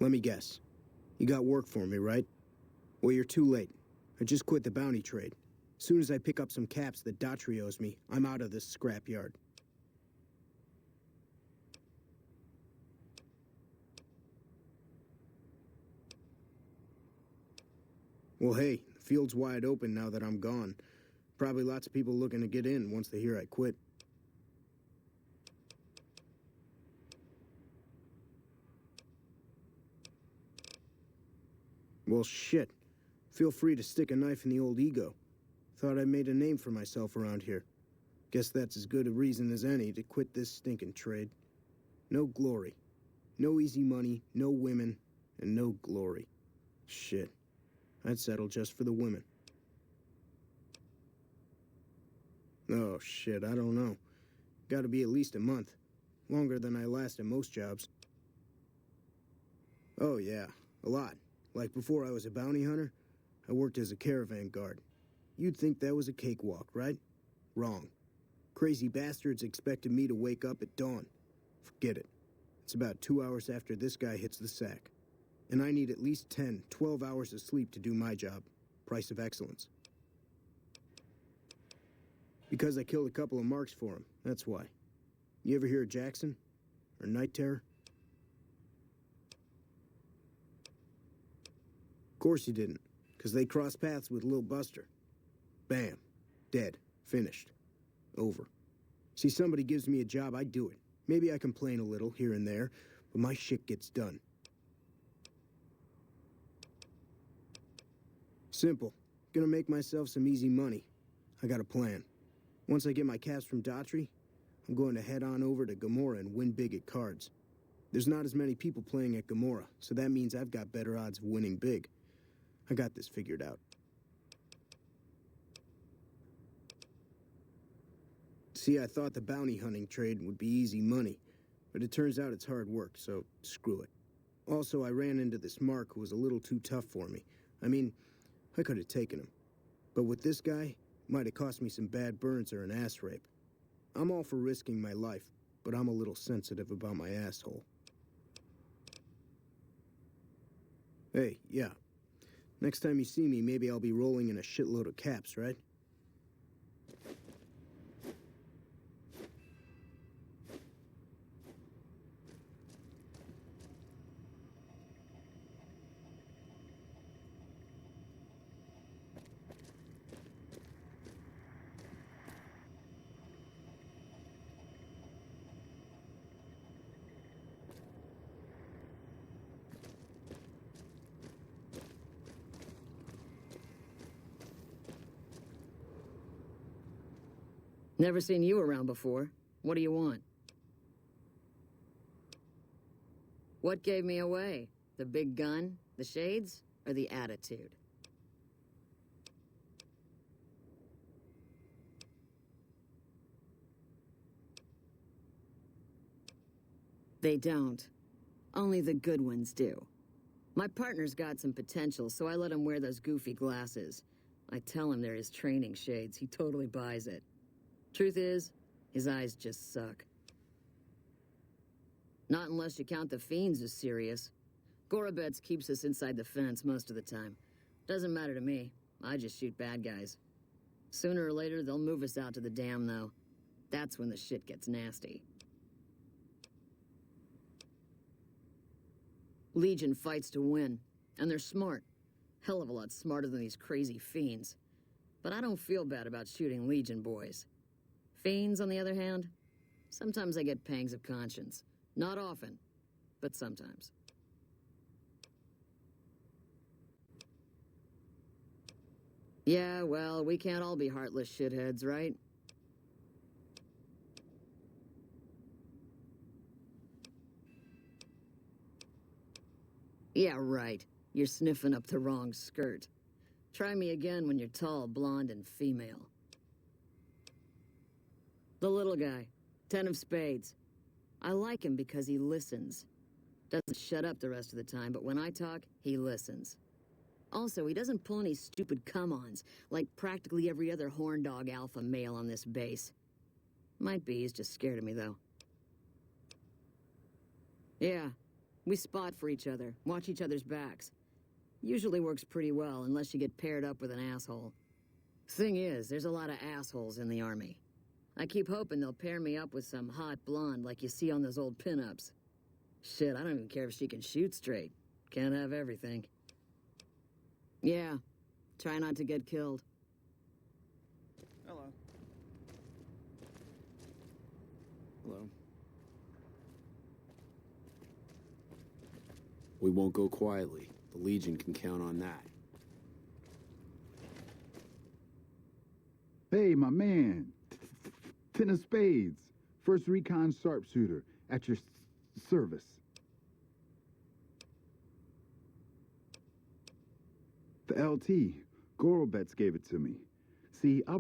Let me guess. You got work for me, right? Well, you're too late. I just quit the bounty trade. As soon as I pick up some caps that Daughtry owes me, I'm out of this scrapyard. Well, hey, the field's wide open now that I'm gone. Probably lots of people looking to get in once they hear I quit. Well, shit. Feel free to stick a knife in the old ego. Thought I made a name for myself around here. Guess that's as good a reason as any to quit this stinking trade. No glory. No easy money, no women, and no glory. Shit. I'd settle just for the women. Oh, shit, I don't know. Gotta be at least a month. Longer than I last at most jobs. Oh, yeah. A lot. Like before I was a bounty hunter, I worked as a caravan guard. You'd think that was a cakewalk, right? Wrong. Crazy bastards expected me to wake up at dawn. Forget it. It's about 2 hours after this guy hits the sack. And I need at least 10, 12 hours of sleep to do my job. Price of excellence. Because I killed a couple of marks for him, that's why. You ever hear of Jackson? Or Night Terror? Of course you didn't, because they crossed paths with Lil Buster. Bam. Dead. Finished. Over. See, somebody gives me a job, I do it. Maybe I complain a little here and there, but my shit gets done. Simple. Gonna make myself some easy money. I got a plan. Once I get my caps from Daughtry, I'm going to head on over to Gomorrah and win big at cards. There's not as many people playing at Gomorrah, so that means I've got better odds of winning big. I got this figured out. See, I thought the bounty hunting trade would be easy money, but it turns out it's hard work, so screw it. Also, I ran into this Mark who was a little too tough for me. I mean, I could have taken him. But with this guy, might have cost me some bad burns or an ass rape. I'm all for risking my life, but I'm a little sensitive about my asshole. Hey, yeah. Next time you see me, maybe I'll be rolling in a shitload of caps, right? Never seen you around before. What do you want? What gave me away? The big gun, the shades, or the attitude? They don't. Only the good ones do. My partner's got some potential, so I let him wear those goofy glasses. I tell him they're his training shades. He totally buys it. Truth is, his eyes just suck. Not unless you count the fiends as serious. Gorobets keeps us inside the fence most of the time. Doesn't matter to me. I just shoot bad guys. Sooner or later, they'll move us out to the dam, though. That's when the shit gets nasty. Legion fights to win, and they're smart. Hell of a lot smarter than these crazy fiends. But I don't feel bad about shooting Legion boys. Fiends, on the other hand, sometimes I get pangs of conscience. Not often, but sometimes. Yeah, well, we can't all be heartless shitheads, right? Yeah, right. You're sniffing up the wrong skirt. Try me again when you're tall, blonde, and female. The little guy. 10 of spades. I like him because he listens. Doesn't shut up the rest of the time, but when I talk, he listens. Also, he doesn't pull any stupid come-ons, like practically every other horn dog alpha male on this base. Might be he's just scared of me, though. Yeah, We spot for each other, watch each other's backs. Usually works pretty well, unless you get paired up with an asshole. Thing is, there's a lot of assholes in the Army. I keep hoping they'll pair me up with some hot blonde like you see on those old pinups. Shit, I don't even care if she can shoot straight. Can't have everything. Yeah, try not to get killed. Hello. Hello. We won't go quietly. The Legion can count on that. Hey, my man. Ten of Spades. First Recon Sharpshooter. At your service. The LT. Gorobets gave it to me. See, I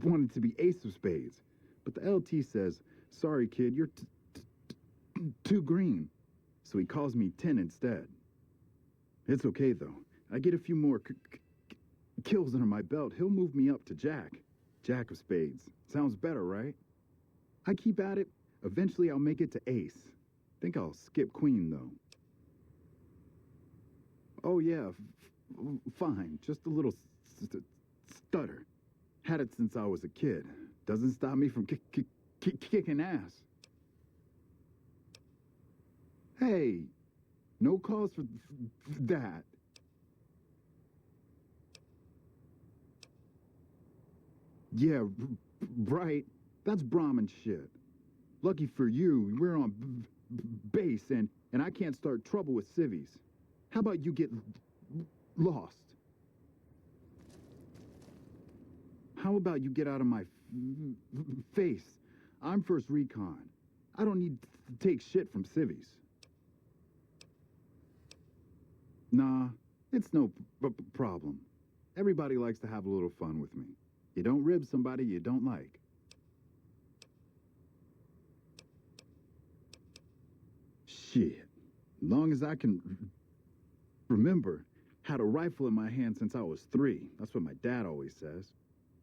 wanted to be Ace of Spades. But the LT says, sorry, kid, you're too green. So he calls me 10 instead. It's okay, though. I get a few more kills under my belt. He'll move me up to Jack. Jack of Spades. Sounds better, right? I keep at it. Eventually, I'll make it to Ace. Think I'll skip Queen, though. Oh, yeah. Fine. Just a little stutter. Had it since I was a kid. Doesn't stop me from kicking ass. Hey, no cause for that. Yeah, right. That's Brahmin shit. Lucky for you, we're on base, and I can't start trouble with civvies. How about you get lost? How about you get out of my face? I'm First Recon. I don't need to take shit from civvies. Nah, it's no problem. Everybody likes to have a little fun with me. You don't rib somebody you don't like. Shit. Long as I can remember, had a rifle in my hand since I was 3. That's what my dad always says.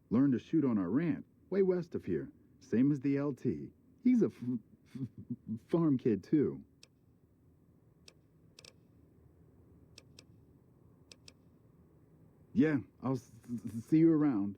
Learned to shoot on arn't, way west of here. Same as the LT. He's a farm kid, too. Yeah, I'll see you around.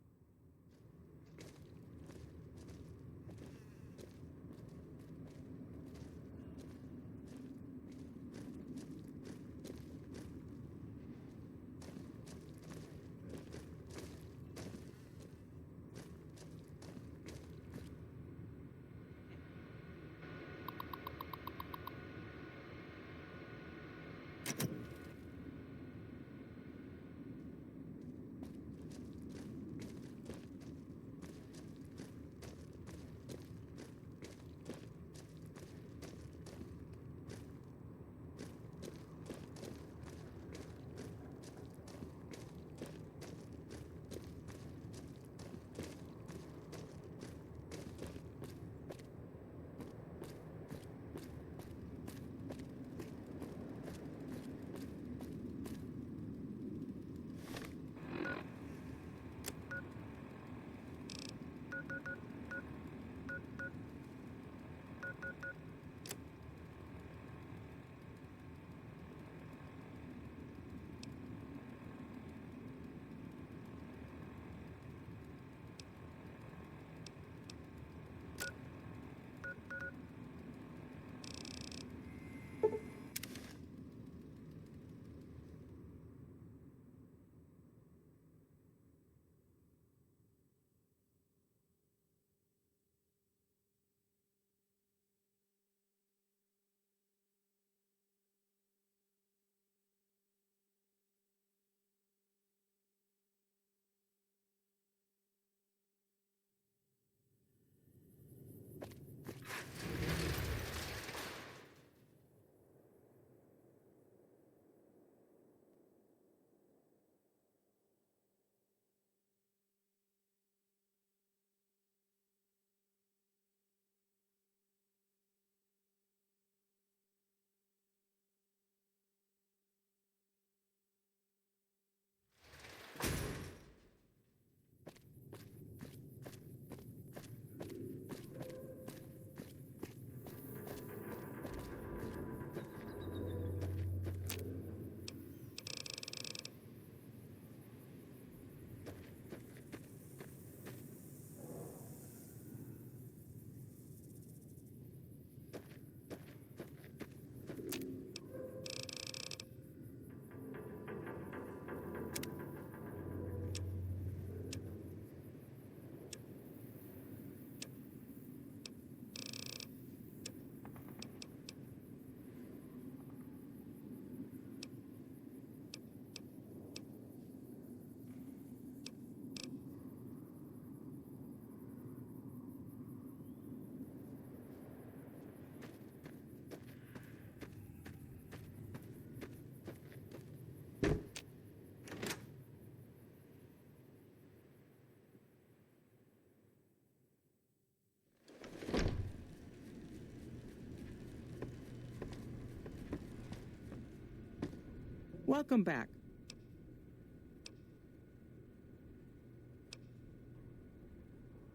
Welcome back.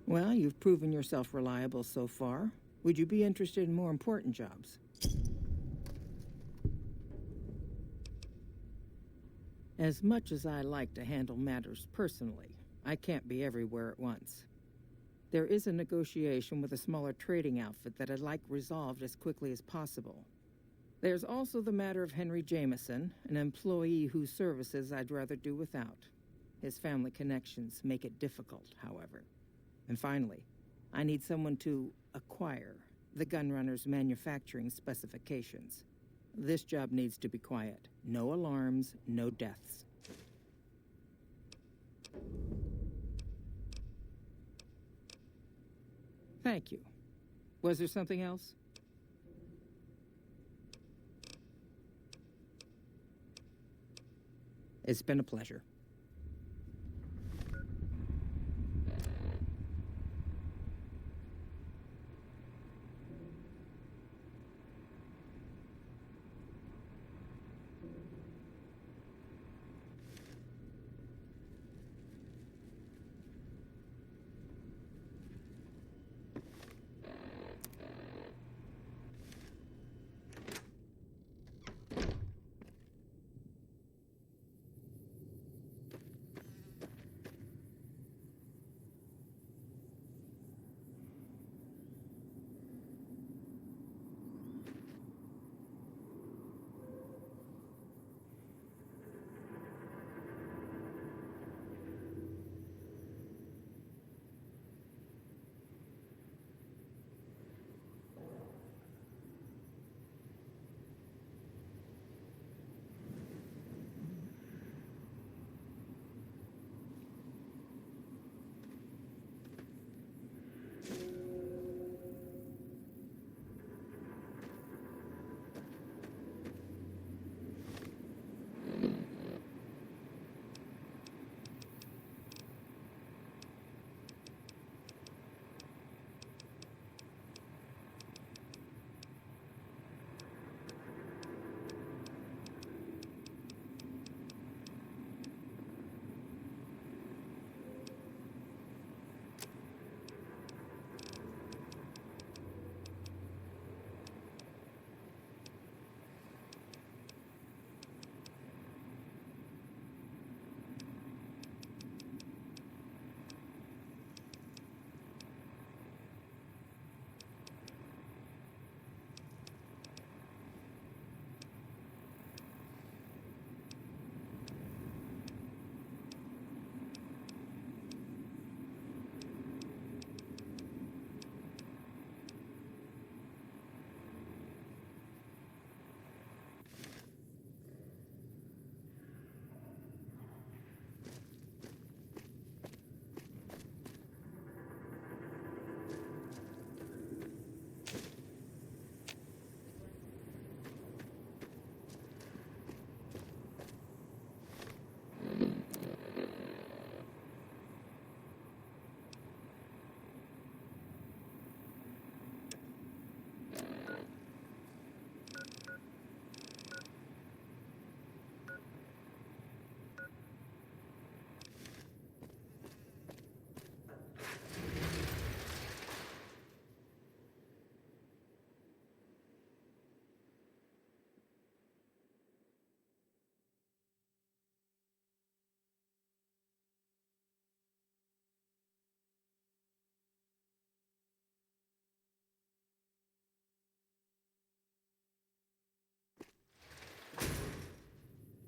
Well, you've proven yourself reliable so far. Would you be interested in more important jobs? As much as I like to handle matters personally, I can't be everywhere at once. There is a negotiation with a smaller trading outfit that I'd like resolved as quickly as possible. There's also the matter of Henry Jameson, an employee whose services I'd rather do without. His family connections make it difficult, however. And finally, I need someone to acquire the gunrunner's manufacturing specifications. This job needs to be quiet. No alarms, no deaths. Thank you. Was there something else? It's been a pleasure.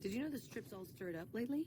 Did you know the strip's all stirred up lately?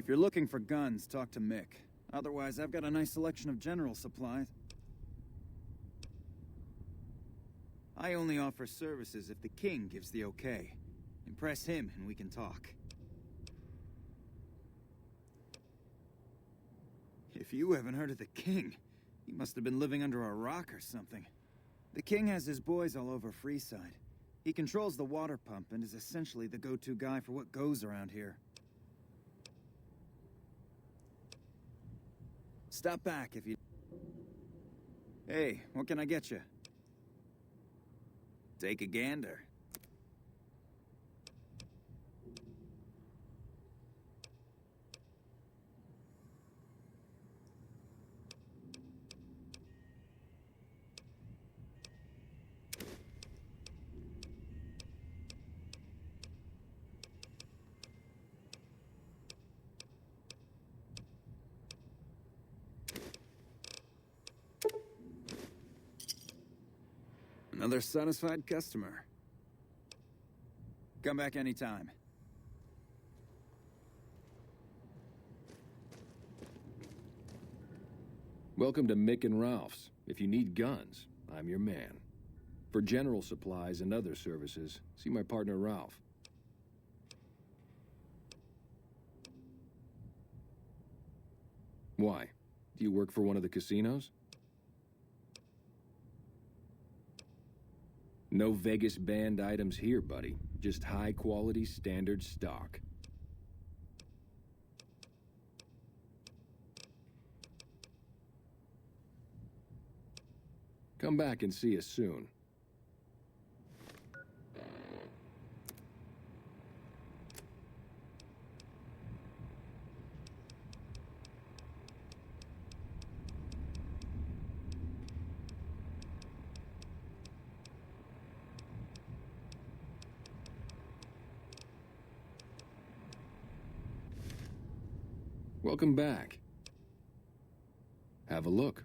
If you're looking for guns, talk to Mick. Otherwise, I've got a nice selection of general supplies. I only offer services if the king gives the okay. Impress him and we can talk. If you haven't heard of the king, you must have been living under a rock or something. The king has his boys all over Freeside. He controls the water pump and is essentially the go-to guy for what goes around here. Stop back if you... Hey, what can I get you? Take a gander. Another satisfied customer. Come back anytime. Welcome to Mick and Ralph's. If you need guns, I'm your man. For general supplies and other services, see my partner Ralph. Why? Do you work for one of the casinos? No Vegas banned items here, buddy. Just high-quality, standard stock. Come back and see us soon. Welcome back. Have a look.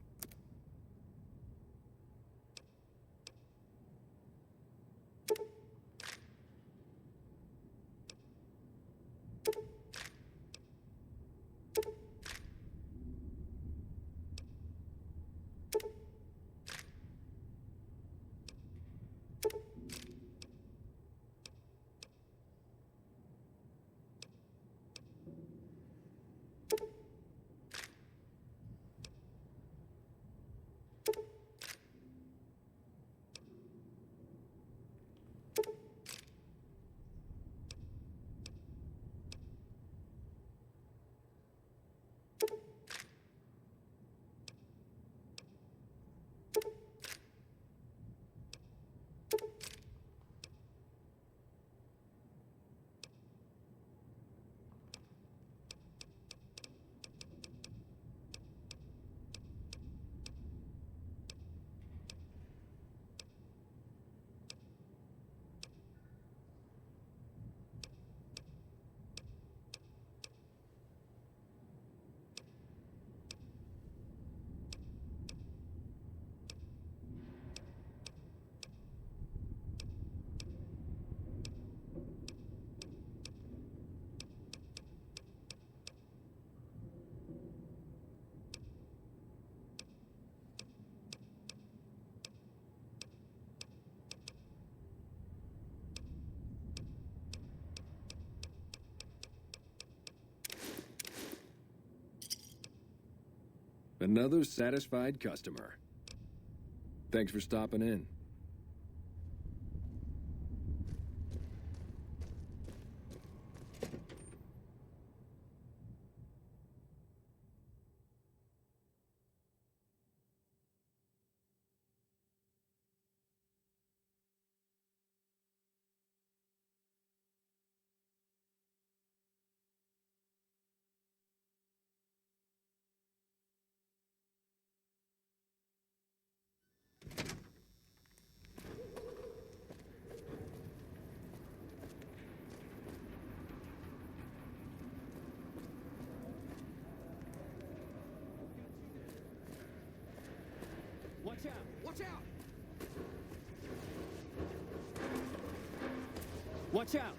Another satisfied customer. Thanks for stopping in. Watch out! Watch out! Watch out!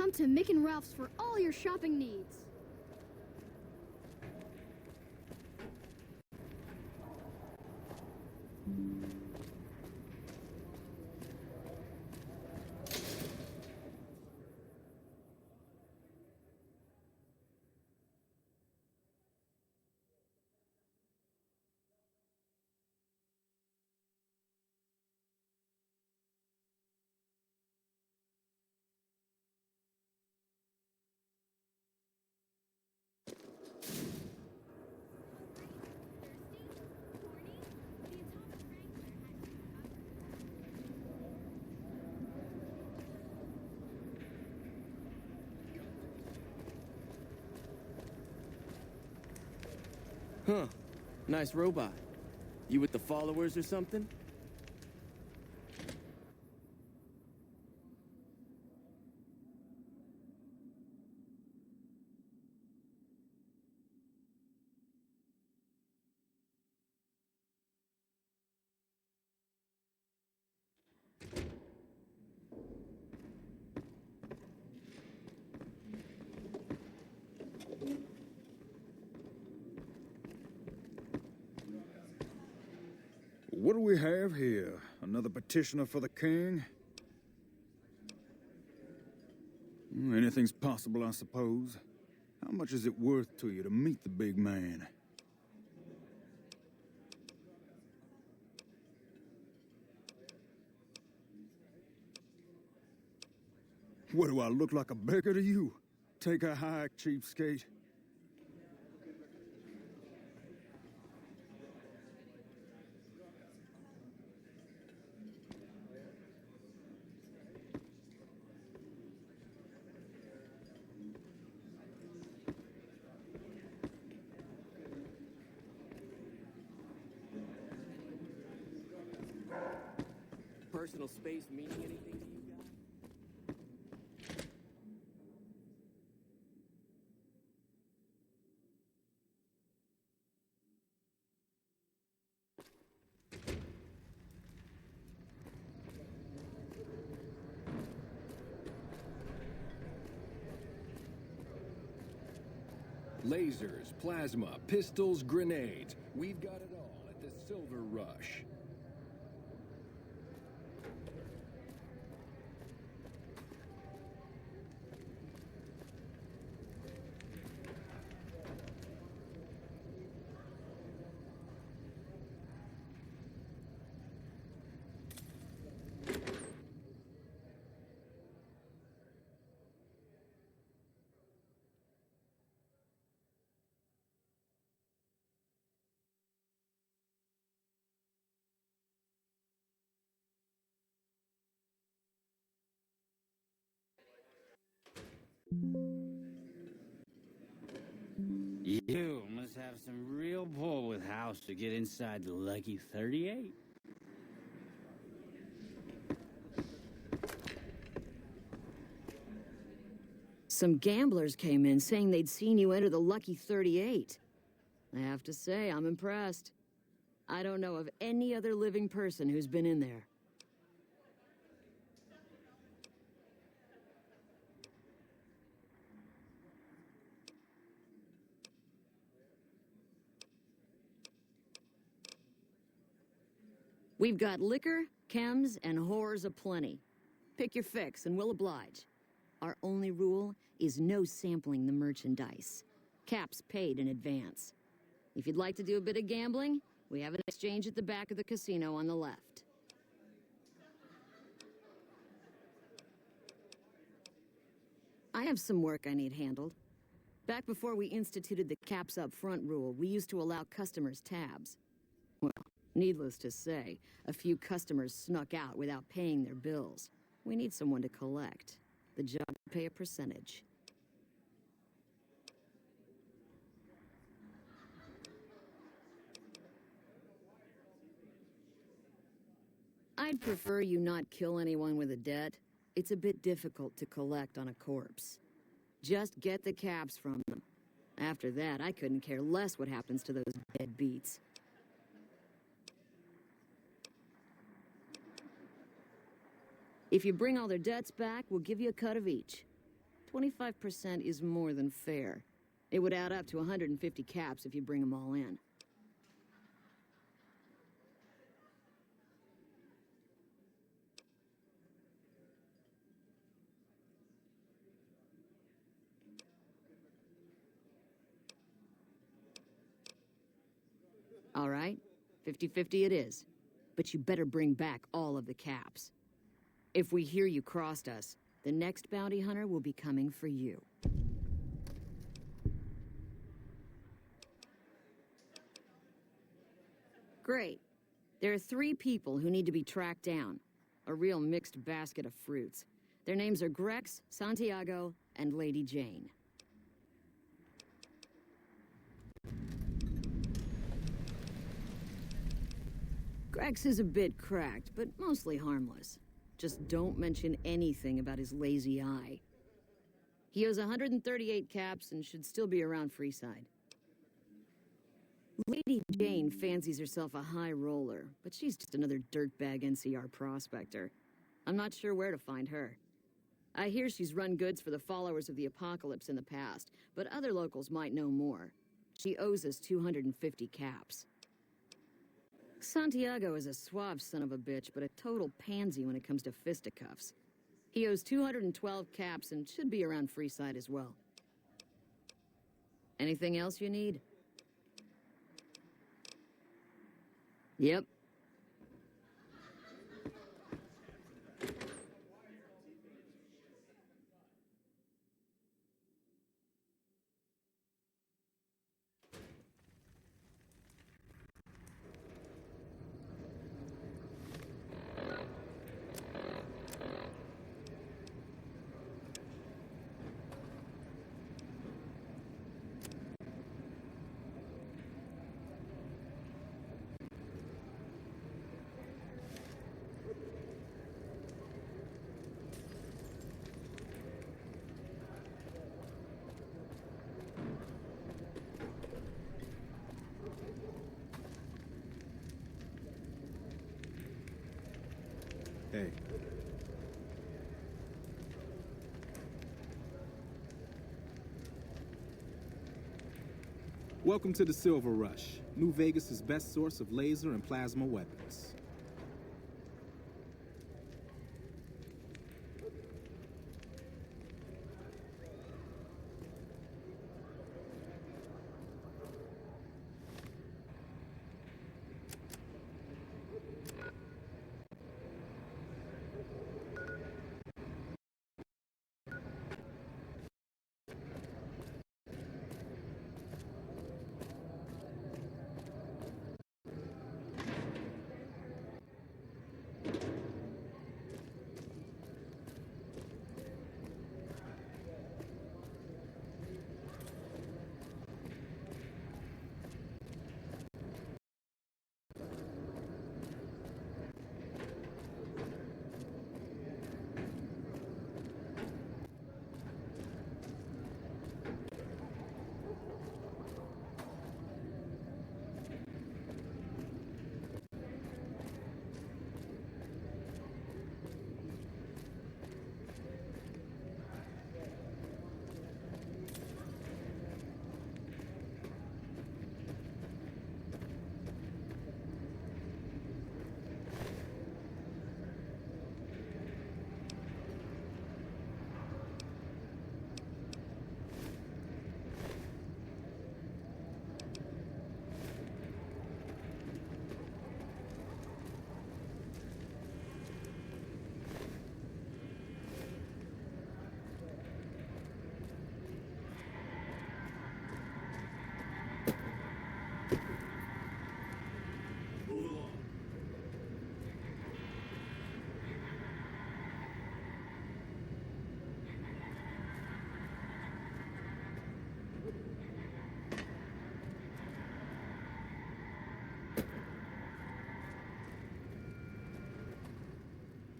Come to Mick and Ralph's for all your shopping needs. Huh. Nice robot. You with the followers or something? What do we have here? Another petitioner for the king? Anything's possible, I suppose. How much is it worth to you to meet the big man? What, do I look like a beggar to you? Take a hike, cheapskate. Personal space meaning anything to you guys? Lasers, plasma, pistols, grenades. We've got it all at the Silver Rush. You must have some real pull with House to get inside the Lucky 38. Some gamblers came in saying they'd seen you enter the Lucky 38. I have to say, I'm impressed. I don't know of any other living person who's been in there. We've got liquor, chems, and whores aplenty. Pick your fix and we'll oblige. Our only rule is no sampling the merchandise. Caps paid in advance. If you'd like to do a bit of gambling, we have an exchange at the back of the casino on the left. I have some work I need handled. Back before we instituted the caps up front rule, we used to allow customers tabs. Well, needless to say, a few customers snuck out without paying their bills. We need someone to collect. The job to pay a percentage. I'd prefer you not kill anyone with a debt. It's a bit difficult to collect on a corpse. Just get the caps from them. After that, I couldn't care less what happens to those dead beats. If you bring all their debts back, we'll give you a cut of each. 25% is more than fair. It would add up to 150 caps if you bring them all in. All right, 50-50 it is. But you better bring back all of the caps. If we hear you crossed us, the next bounty hunter will be coming for you. Great. There are 3 people who need to be tracked down. A real mixed basket of fruits. Their names are Grex, Santiago, and Lady Jane. Grex is a bit cracked, but mostly harmless. Just don't mention anything about his lazy eye. He owes 138 caps and should still be around Freeside. Lady Jane fancies herself a high roller, but she's just another dirtbag NCR prospector. I'm not sure where to find her. I hear she's run goods for the followers of the apocalypse in the past, but other locals might know more. She owes us 250 caps. Santiago is a suave son of a bitch, but a total pansy when it comes to fisticuffs. He owes 212 caps and should be around Freeside as well. Anything else you need? Yep. Welcome to the Silver Rush, New Vegas' best source of laser and plasma weapons.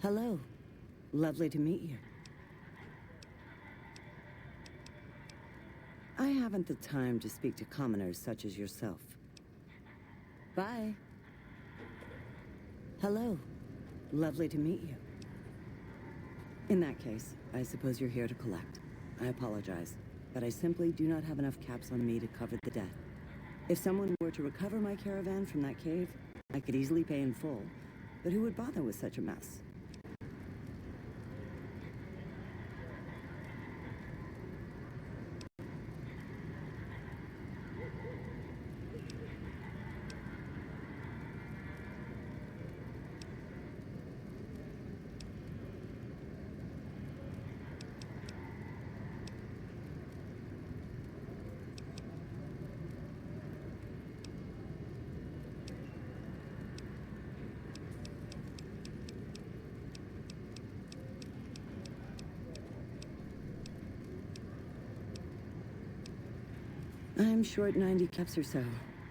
Hello. Lovely to meet you. I haven't the time to speak to commoners such as yourself. Bye. Hello. Lovely to meet you. In that case, I suppose you're here to collect. I apologize, but I simply do not have enough caps on me to cover the debt. If someone were to recover my caravan from that cave, I could easily pay in full, but who would bother with such a mess? I'm short 90 caps or so,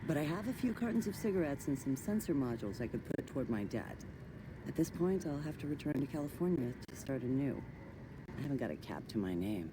but I have a few cartons of cigarettes and some sensor modules I could put toward my debt. At this point, I'll have to return to California to start anew. I haven't got a cap to my name.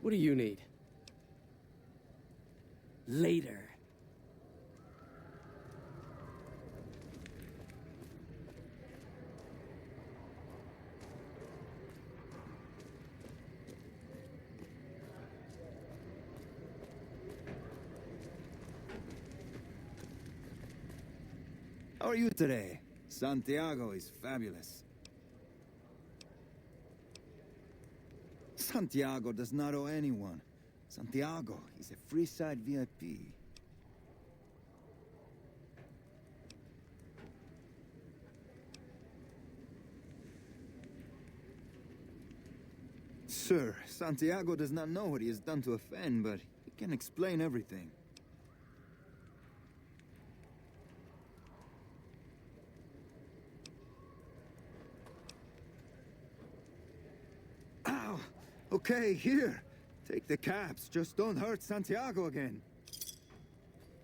What do you need? Later. How are you today? Santiago is fabulous. Santiago does not owe anyone. Santiago is a Freeside VIP. Sir, Santiago does not know what he has done to offend, but he can explain everything. Ow! Okay, here. Take the caps. Just don't hurt Santiago again.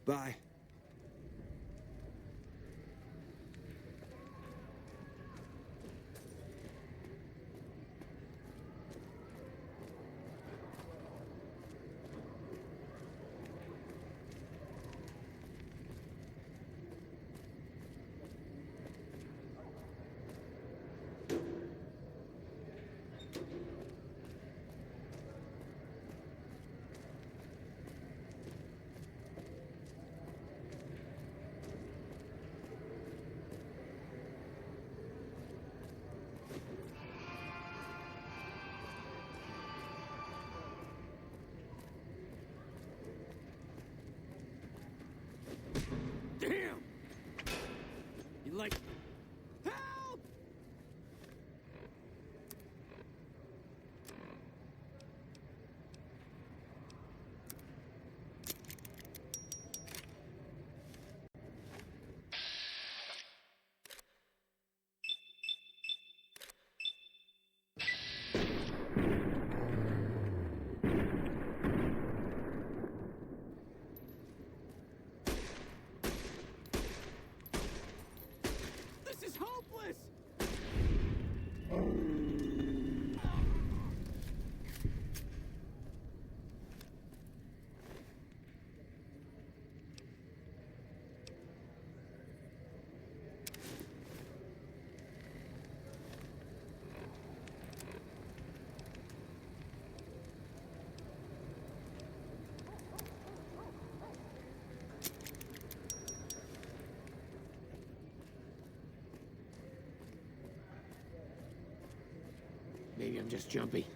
Bye. Damn! You like... Help! This is hopeless! Maybe I'm just jumpy.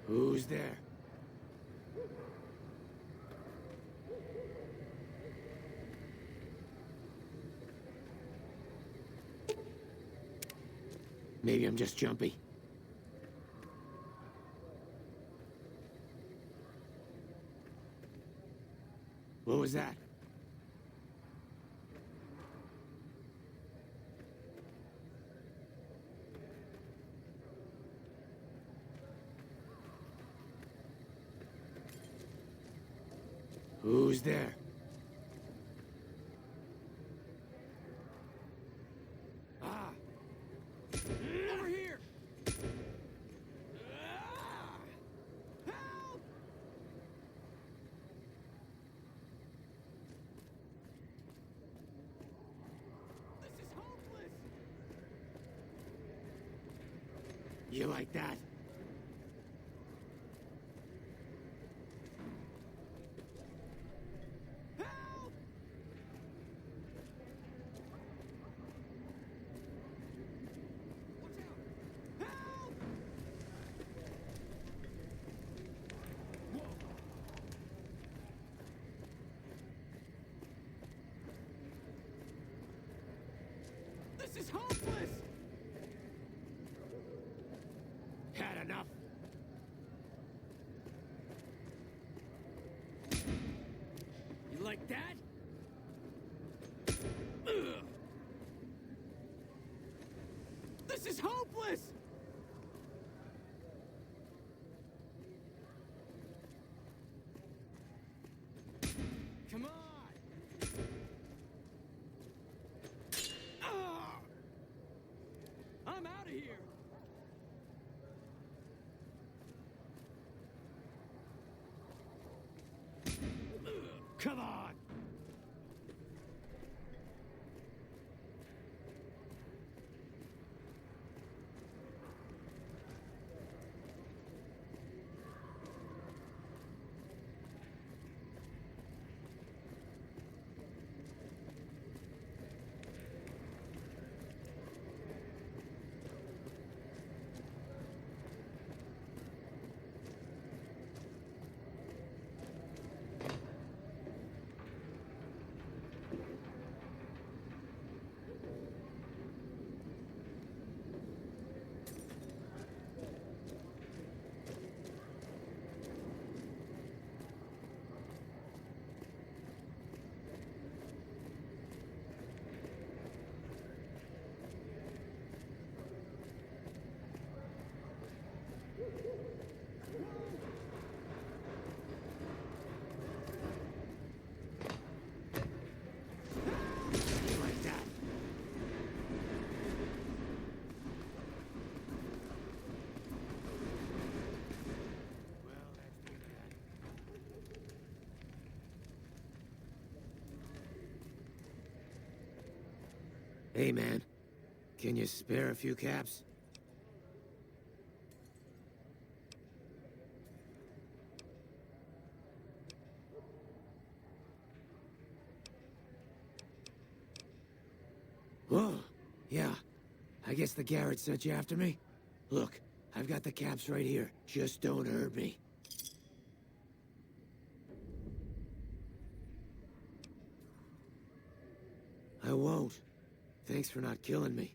Who's there? Maybe I'm just jumpy. What was that? Who's there? Ah! Over here! Ah! Help! This is hopeless! You like that? Help! Watch out! Help! Whoa! This is hopeless! Had enough? You like that? Ugh. This is hopeless! I'm out of here! Come on! Hey, man. Can you spare a few caps? Whoa. Yeah. I guess the Garrett sent you after me? Look, I've got the caps right here. Just don't hurt me. I won't. Thanks for not killing me.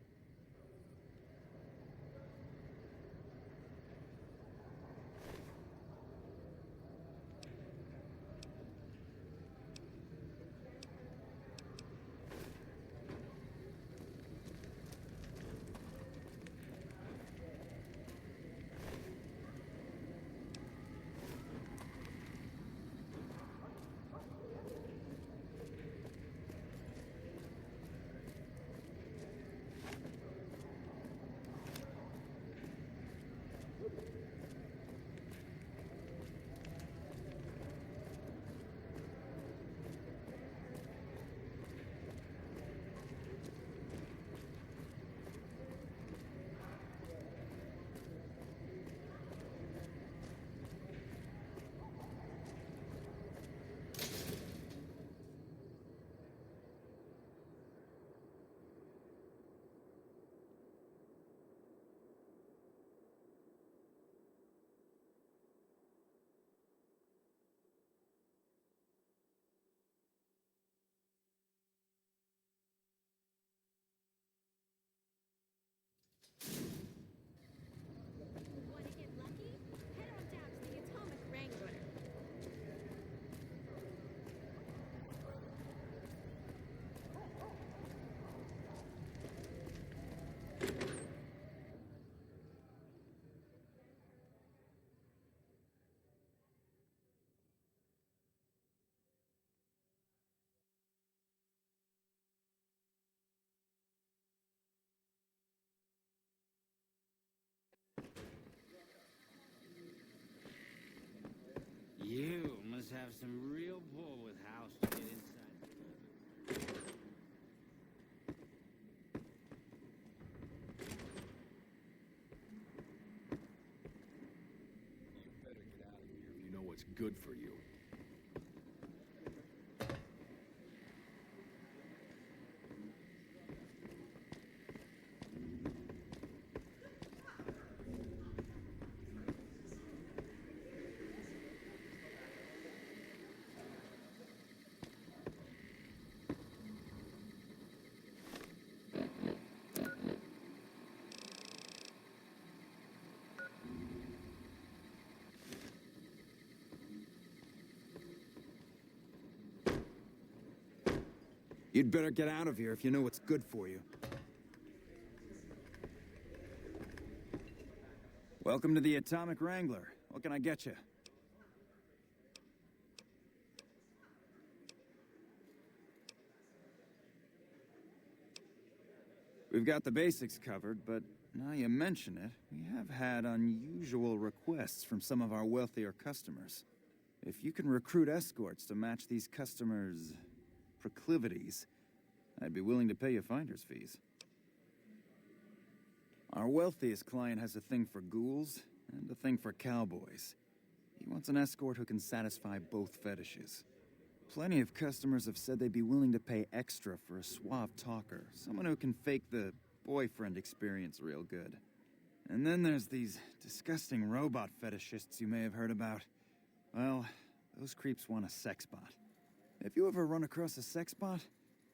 Want to get lucky? Head on down to the Atomic Wrangler. You must have some real pull with house to get inside. You better get out of here if you know what's good for you. You'd better get out of here if you know what's good for you. Welcome to the Atomic Wrangler. What can I get you? We've got the basics covered, but now you mention it, we have had unusual requests from some of our wealthier customers. If you can recruit escorts to match these customers' proclivities, I'd be willing to pay you finder's fees. Our wealthiest client has a thing for ghouls and a thing for cowboys. He wants an escort who can satisfy both fetishes. Plenty of customers have said they'd be willing to pay extra for a suave talker, someone who can fake the boyfriend experience real good. And then there's these disgusting robot fetishists you may have heard about. Well, those creeps want a sex bot. If you ever run across a sex bot,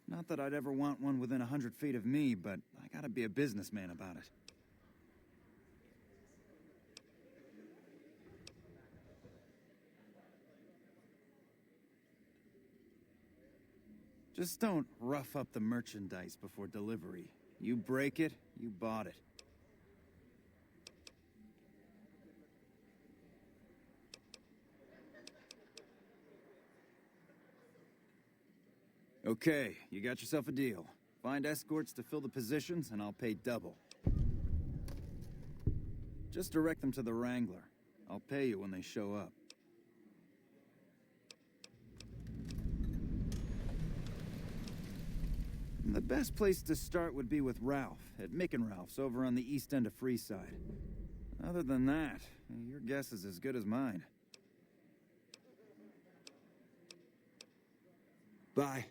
not that I'd ever want one within 100 feet of me, but I gotta be a businessman about it. Just don't rough up the merchandise before delivery. You break it, you bought it. Okay, you got yourself a deal. Find escorts to fill the positions, and I'll pay double. Just direct them to the Wrangler. I'll pay you when they show up. The best place to start would be with Ralph, at Mick and Ralph's over on the east end of Freeside. Other than that, your guess is as good as mine. Bye.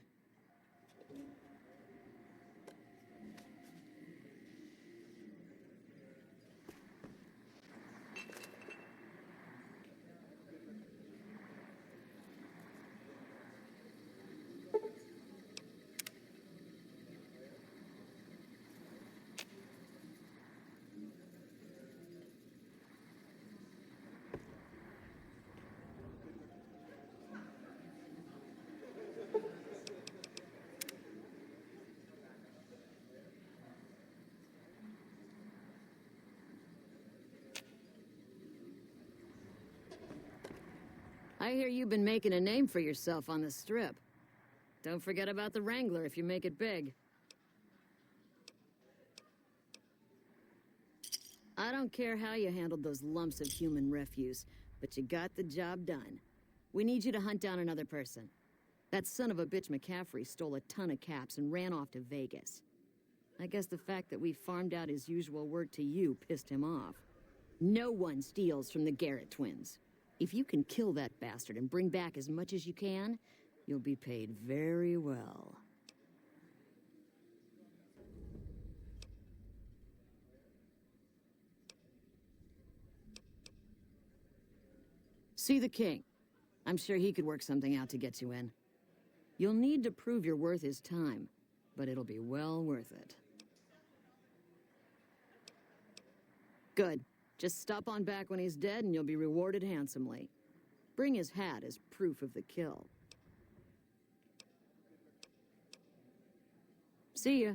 I hear you've been making a name for yourself on the Strip. Don't forget about the Wrangler if you make it big. I don't care how you handled those lumps of human refuse, but you got the job done. We need you to hunt down another person. That son of a bitch McCaffrey stole a ton of caps and ran off to Vegas. I guess the fact that we farmed out his usual work to you pissed him off. No one steals from the Garrett twins. If you can kill that bastard and bring back as much as you can, you'll be paid very well. See the king. I'm sure he could work something out to get you in. You'll need to prove you're worth his time, but it'll be well worth it. Good. Just stop on back when he's dead and you'll be rewarded handsomely. Bring his hat as proof of the kill. See ya.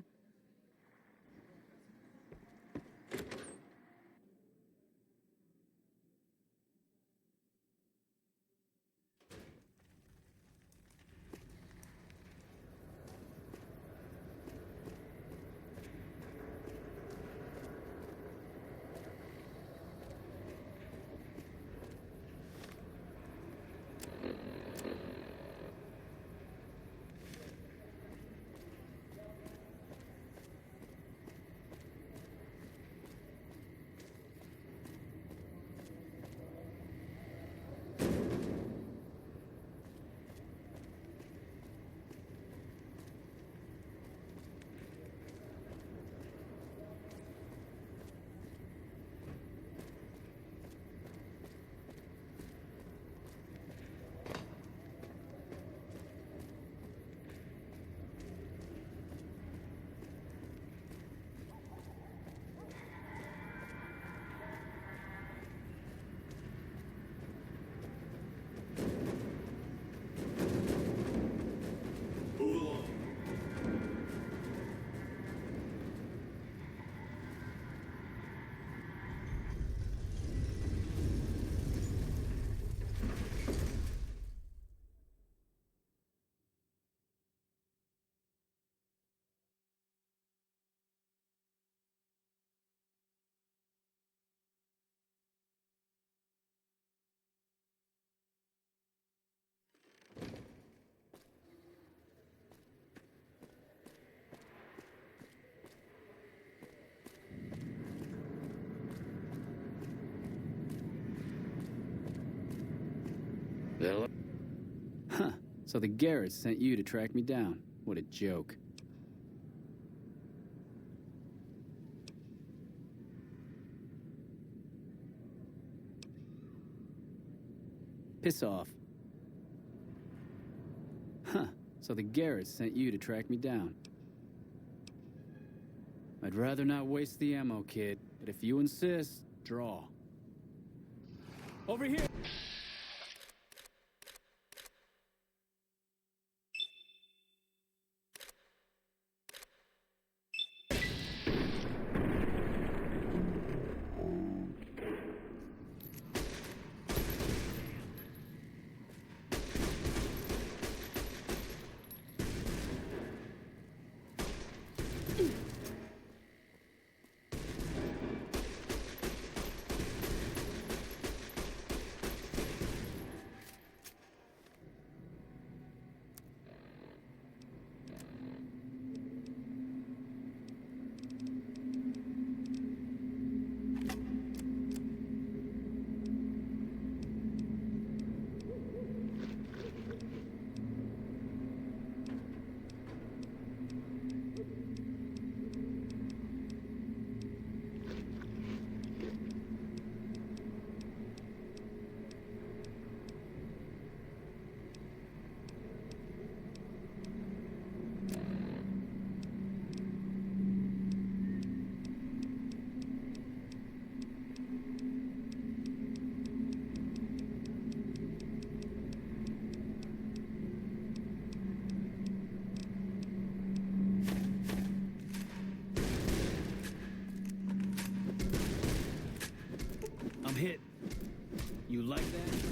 Philip? Huh. So the Garretts sent you to track me down. What a joke. Piss off. Huh. So the Garretts sent you to track me down. I'd rather not waste the ammo, kid, but if you insist, draw. Over here! I'm hit. You like that?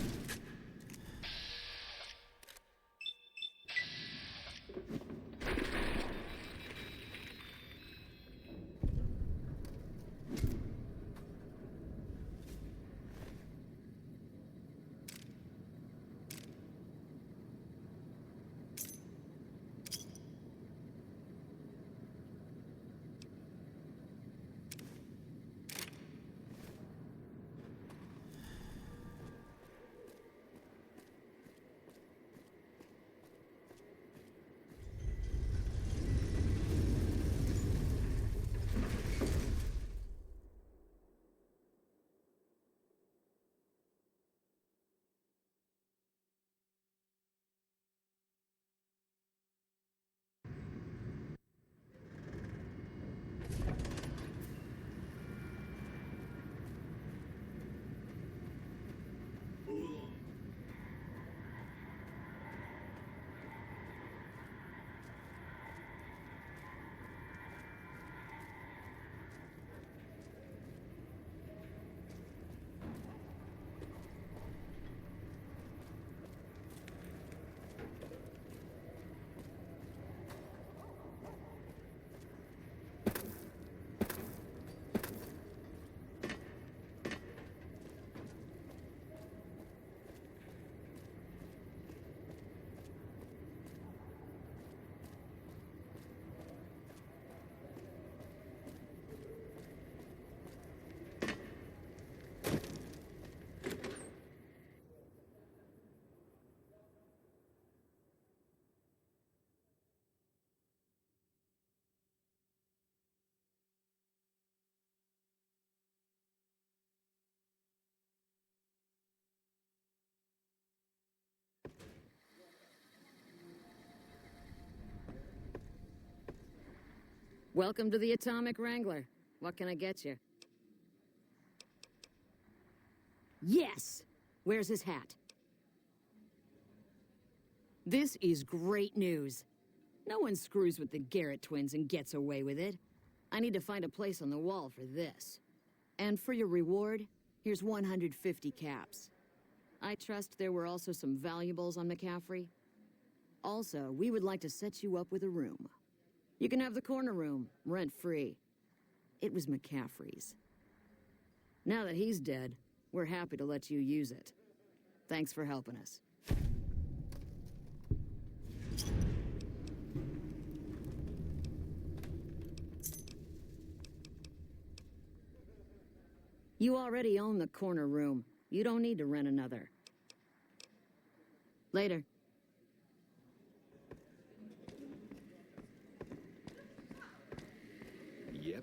Welcome to the Atomic Wrangler. What can I get you? Yes! Where's his hat? This is great news. No one screws with the Garrett twins and gets away with it. I need to find a place on the wall for this. And for your reward, here's 150 caps. I trust there were also some valuables on McCaffrey. Also, we would like to set you up with a room. You can have the corner room, rent-free. It was McCaffrey's. Now that he's dead, we're happy to let you use it. Thanks for helping us. You already own the corner room. You don't need to rent another. Later. Yep.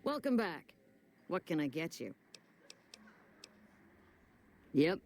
Welcome back. What can I get you? Yep.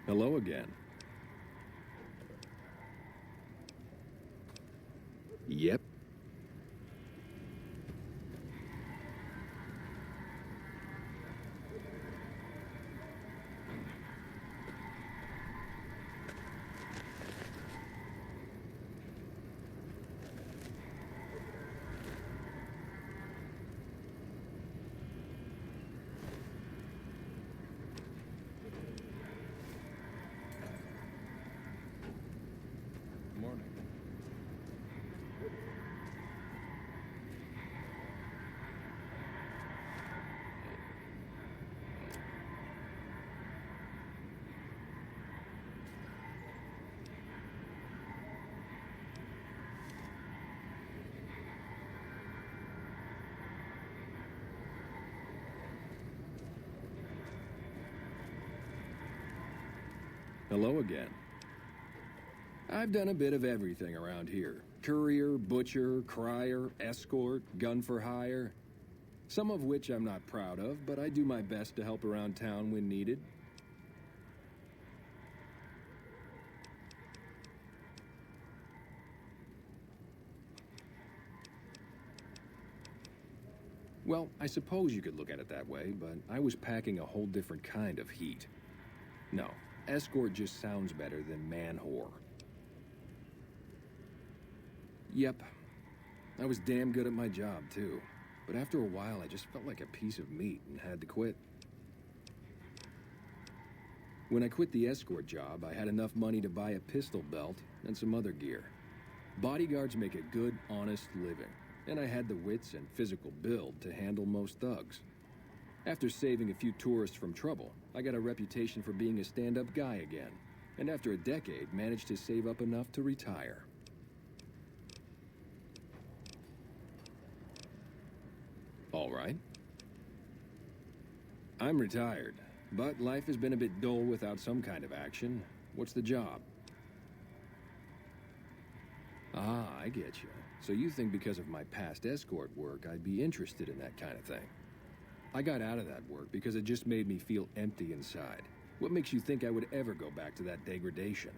Hello again. Yep. Morning. Hello again. I've done a bit of everything around here. Courier, butcher, crier, escort, gun for hire. Some of which I'm not proud of, but I do my best to help around town when needed. Well, I suppose you could look at it that way, but I was packing a whole different kind of heat. No, escort just sounds better than man-whore. Yep, I was damn good at my job, too. But after a while, I just felt like a piece of meat and had to quit. When I quit the escort job, I had enough money to buy a pistol belt and some other gear. Bodyguards make a good, honest living, and I had the wits and physical build to handle most thugs. After saving a few tourists from trouble, I got a reputation for being a stand-up guy again, and after a decade, managed to save up enough to retire. All right. I'm retired, but life has been a bit dull without some kind of action. What's the job? Ah, I get you. So you think because of my past escort work, I'd be interested in that kind of thing. I got out of that work because it just made me feel empty inside. What makes you think I would ever go back to that degradation?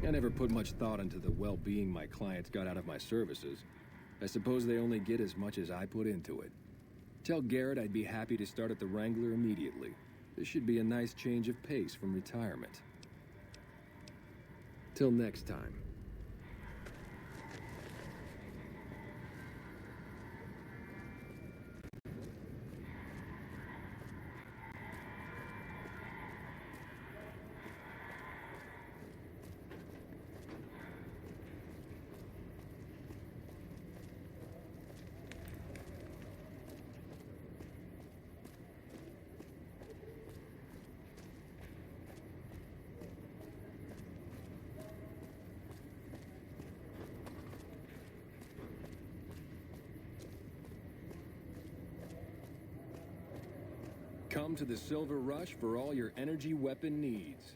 I never put much thought into the well-being my clients got out of my services. I suppose they only get as much as I put into it. Tell Garrett I'd be happy to start at the Wrangler immediately. This should be a nice change of pace from retirement. Till next time. Come to the Silver Rush for all your energy weapon needs.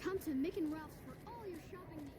Come to Mick and Ralph's for all your shopping needs.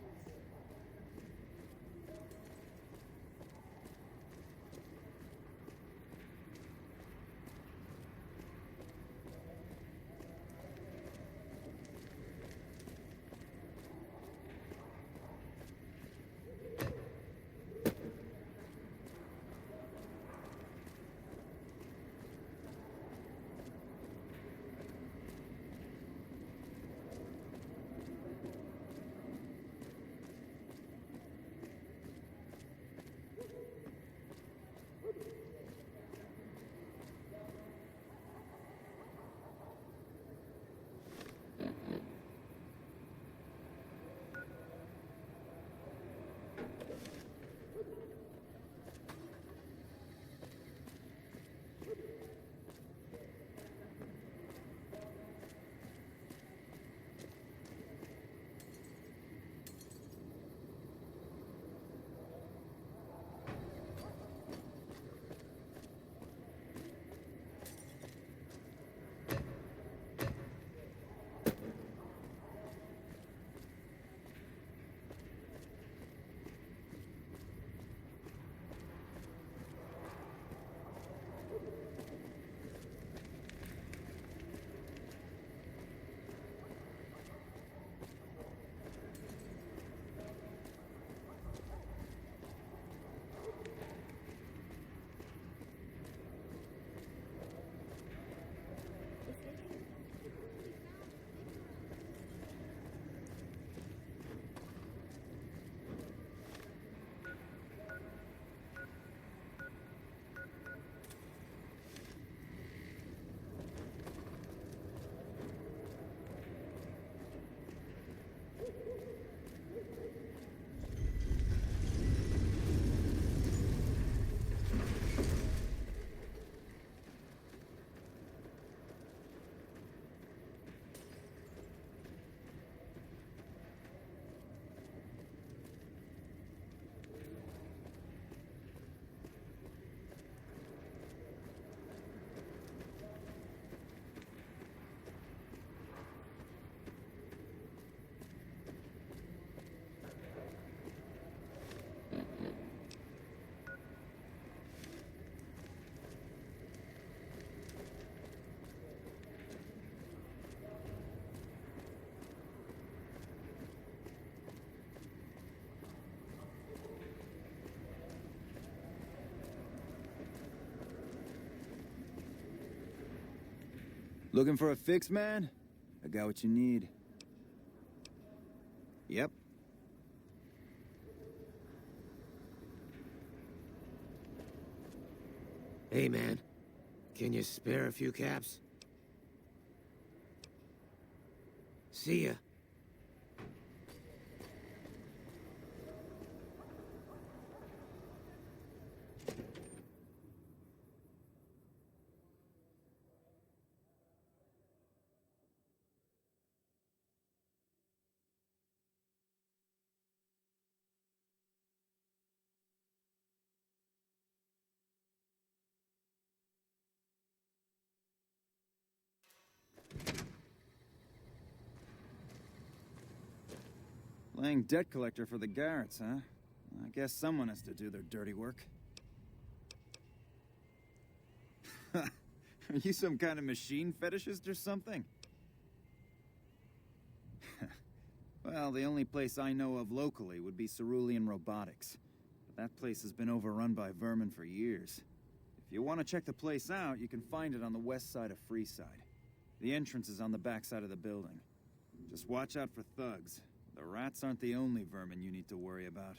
Looking for a fix, man? I got what you need. Yep. Hey, man. Can you spare a few caps? See ya. Playing debt collector for the Garretts, huh? I guess someone has to do their dirty work. Are you some kind of machine fetishist or something? Well, the only place I know of locally would be Cerulean Robotics. But that place has been overrun by vermin for years. If you want to check the place out, you can find it on the west side of Freeside. The entrance is on the back side of the building. Just watch out for thugs. The rats aren't the only vermin you need to worry about.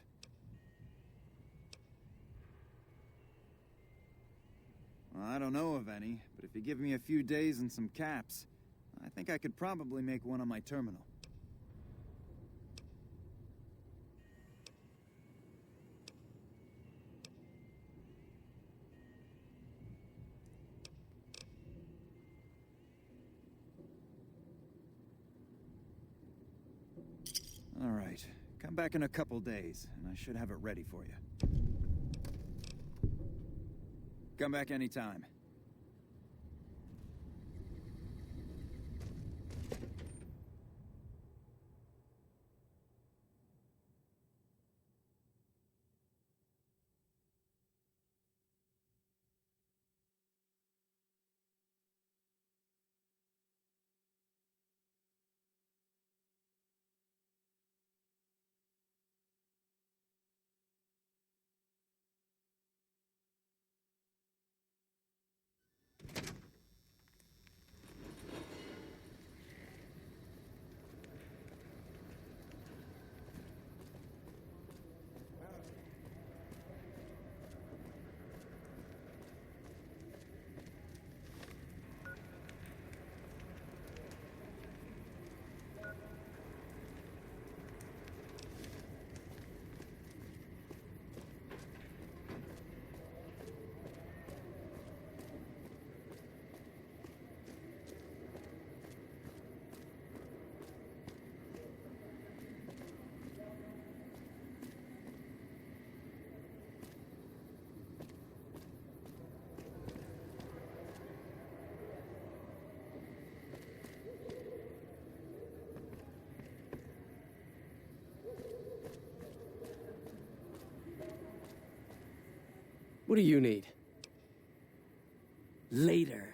Well, I don't know of any, but if you give me a few days and some caps, I think I could probably make one on my terminal. All right. Come back in a couple days, and I should have it ready for you. Come back anytime. What do you need? Later.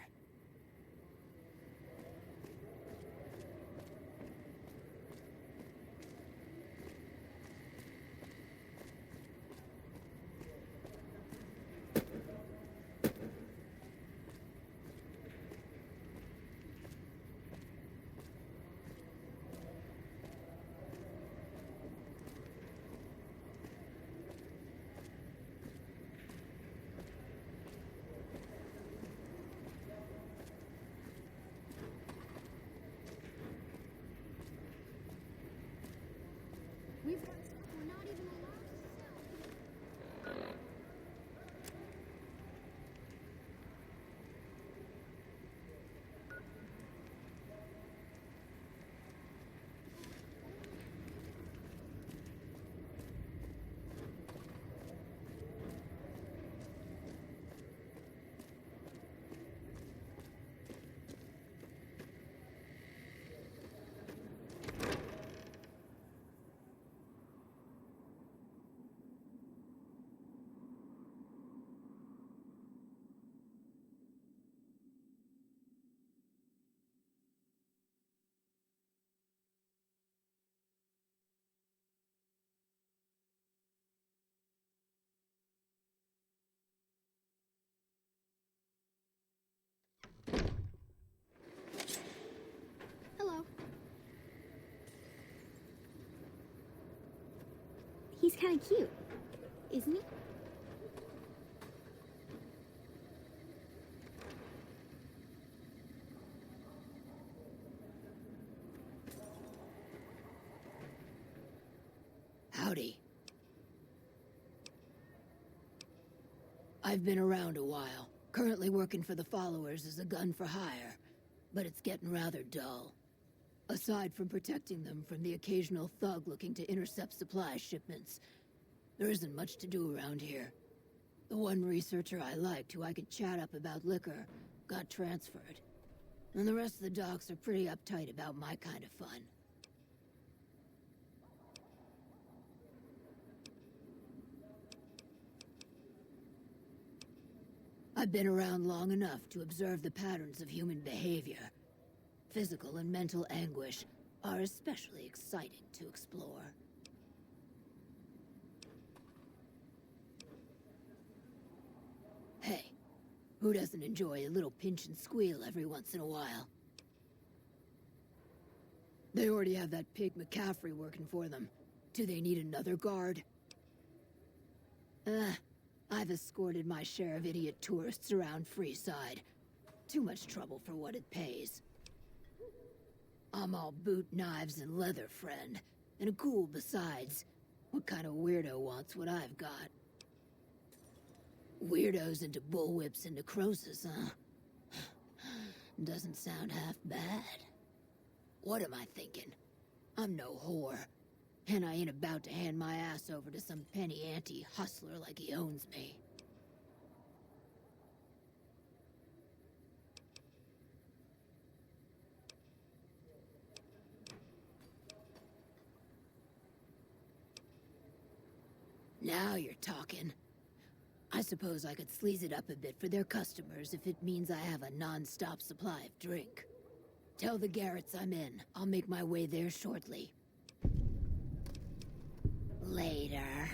He's kind of cute, isn't he? Howdy. I've been around a while, currently working for the followers as a gun for hire, but it's getting rather dull. Aside from protecting them from the occasional thug looking to intercept supply shipments, there isn't much to do around here. The one researcher I liked who I could chat up about liquor got transferred, and the rest of the docs are pretty uptight about my kind of fun. I've been around long enough to observe the patterns of human behavior. Physical and mental anguish are especially exciting to explore. Hey, who doesn't enjoy a little pinch and squeal every once in a while? They already have that pig McCaffrey working for them. Do they need another guard? I've escorted my share of idiot tourists around Freeside. Too much trouble for what it pays. I'm all boot, knives, and leather, friend. And a cool besides. What kind of weirdo wants what I've got? Weirdos into bullwhips and necrosis, huh? Doesn't sound half bad. What am I thinking? I'm no whore. And I ain't about to hand my ass over to some penny ante hustler like he owns me. Now you're talking. I suppose I could sleaze it up a bit for their customers if it means I have a non-stop supply of drink. Tell the Garretts I'm in. I'll make my way there shortly. Later.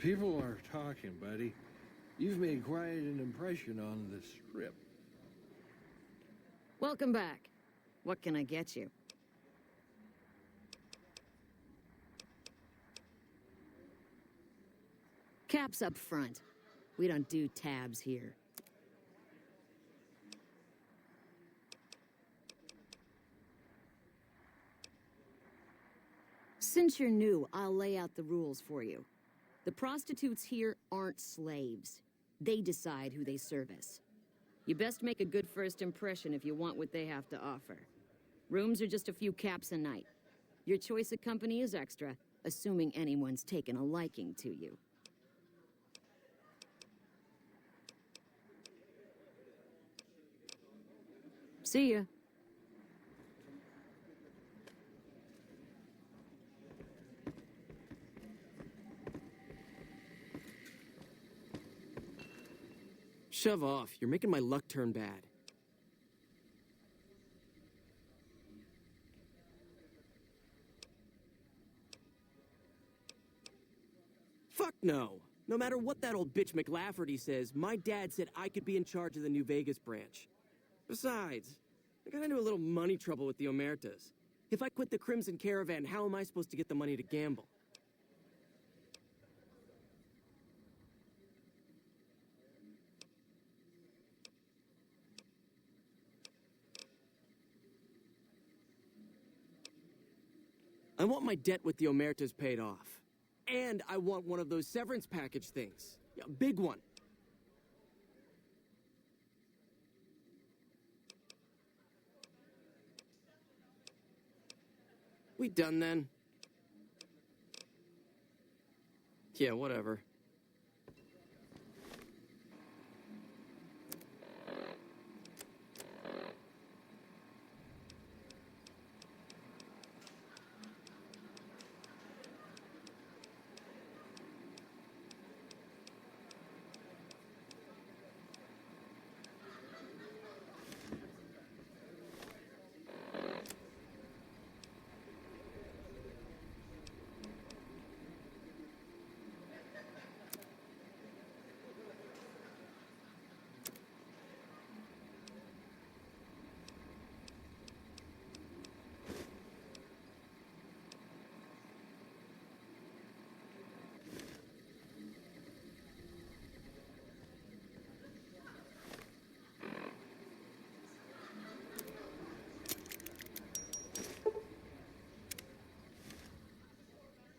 People are talking, buddy. You've made quite an impression on the Strip. Welcome back. What can I get you? Caps up front. We don't do tabs here. Since you're new, I'll lay out the rules for you. The prostitutes here aren't slaves. They decide who they service. You best make a good first impression if you want what they have to offer. Rooms are just a few caps a night. Your choice of company is extra, assuming anyone's taken a liking to you. See ya. Shove off. You're making my luck turn bad. Fuck no. No matter what that old bitch McLafferty says, my dad said I could be in charge of the New Vegas branch. Besides, I got into a little money trouble with the Omertas. If I quit the Crimson Caravan, how am I supposed to get the money to gamble? I want my debt with the Omertas paid off. And I want one of those severance package things. Yeah, a big one. We done then? Yeah, whatever.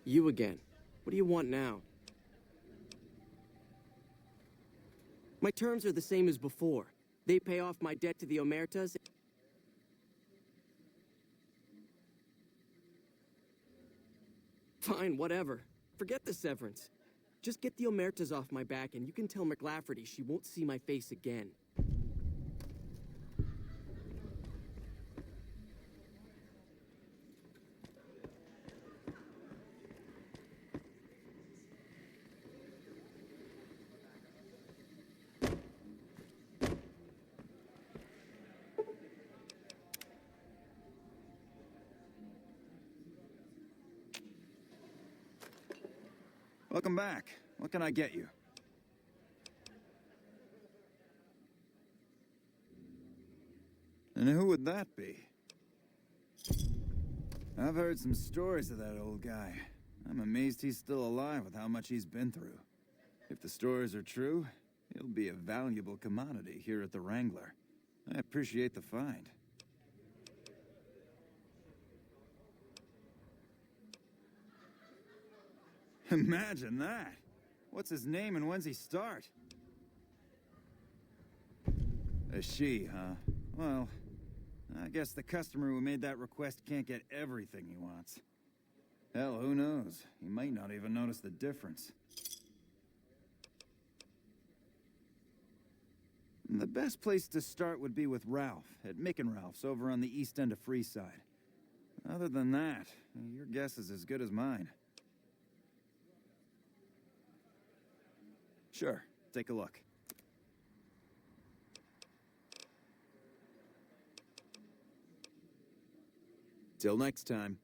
You again. What do you want now? My terms are the same as before. They pay off my debt to the Omertas. Fine, whatever. Forget the severance. Just get the Omertas off my back and you can tell McLafferty she won't see my face again. Welcome back. What can I get you? And who would that be? I've heard some stories of that old guy. I'm amazed he's still alive with how much he's been through. If the stories are true, he'll be a valuable commodity here at the Wrangler. I appreciate the find. Imagine that! What's his name and when's he start? A she, huh? Well, I guess the customer who made that request can't get everything he wants. Hell, who knows? He might not even notice the difference. The best place to start would be with Ralph, at Mick and Ralph's over on the east end of Freeside. Other than that, your guess is as good as mine. Sure, take a look. Till next time.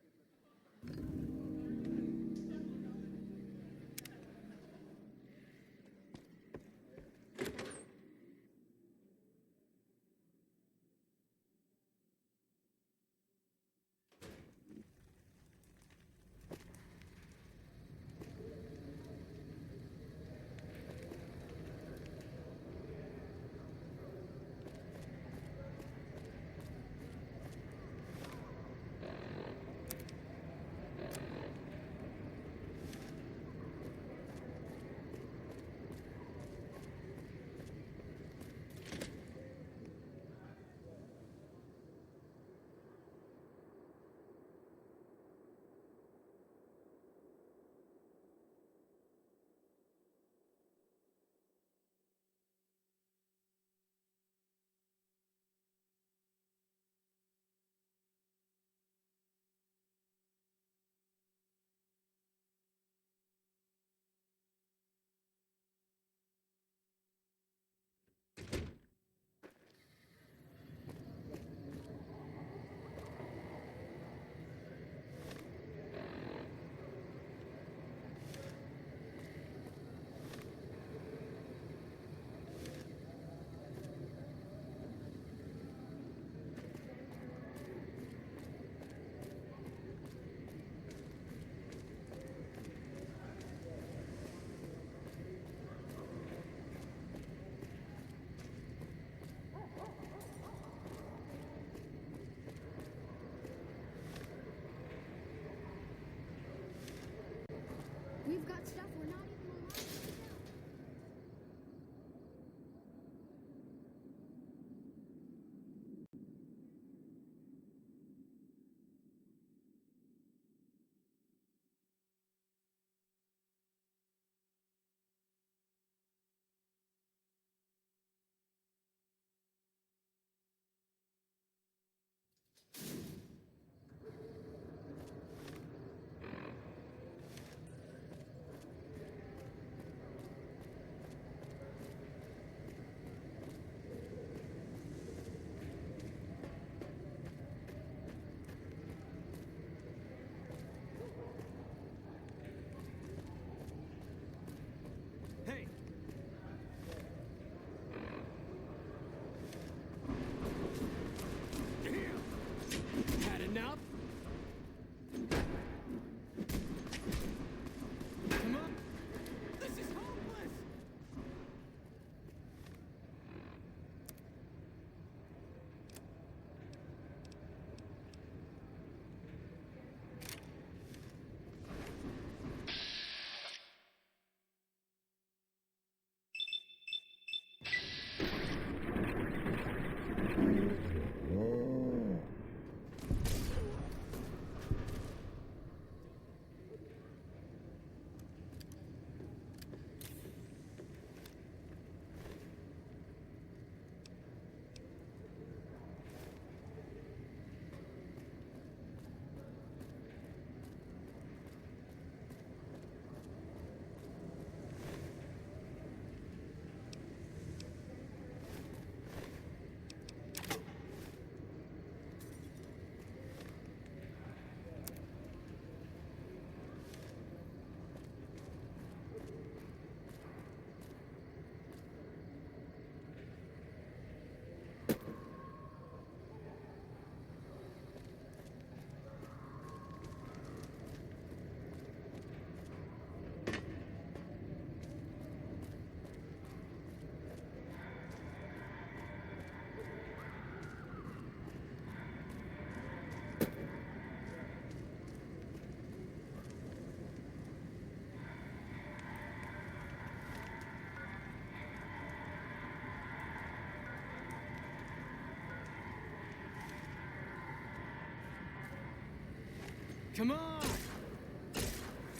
Come on!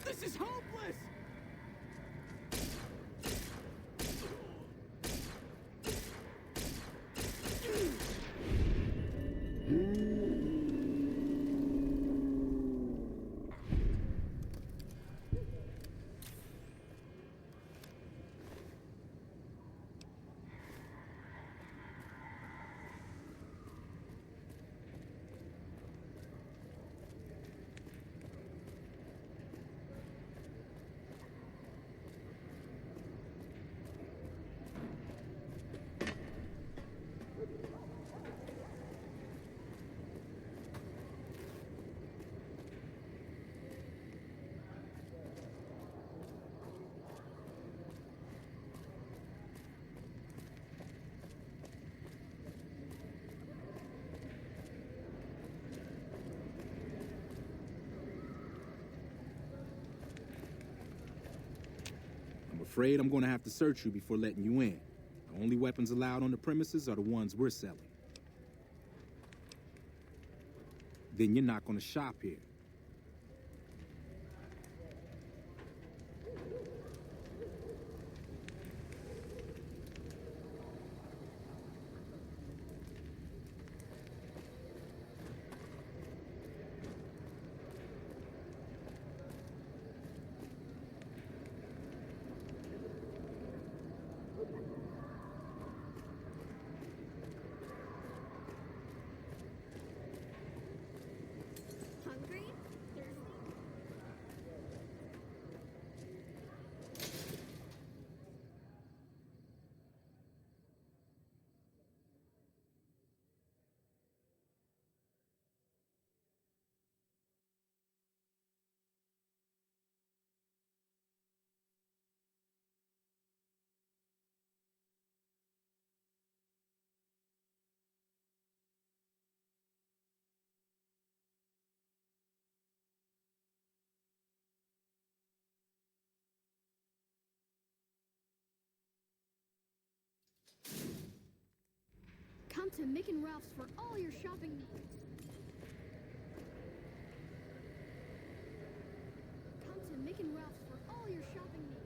This is hopeless! I'm afraid I'm gonna have to search you before letting you in. The only weapons allowed on the premises are the ones we're selling. Then you're not gonna shop here. Hungry? Thirsty? Come to Mick and Ralph's for all your shopping needs. Come to Mick and Ralph's for all your shopping needs.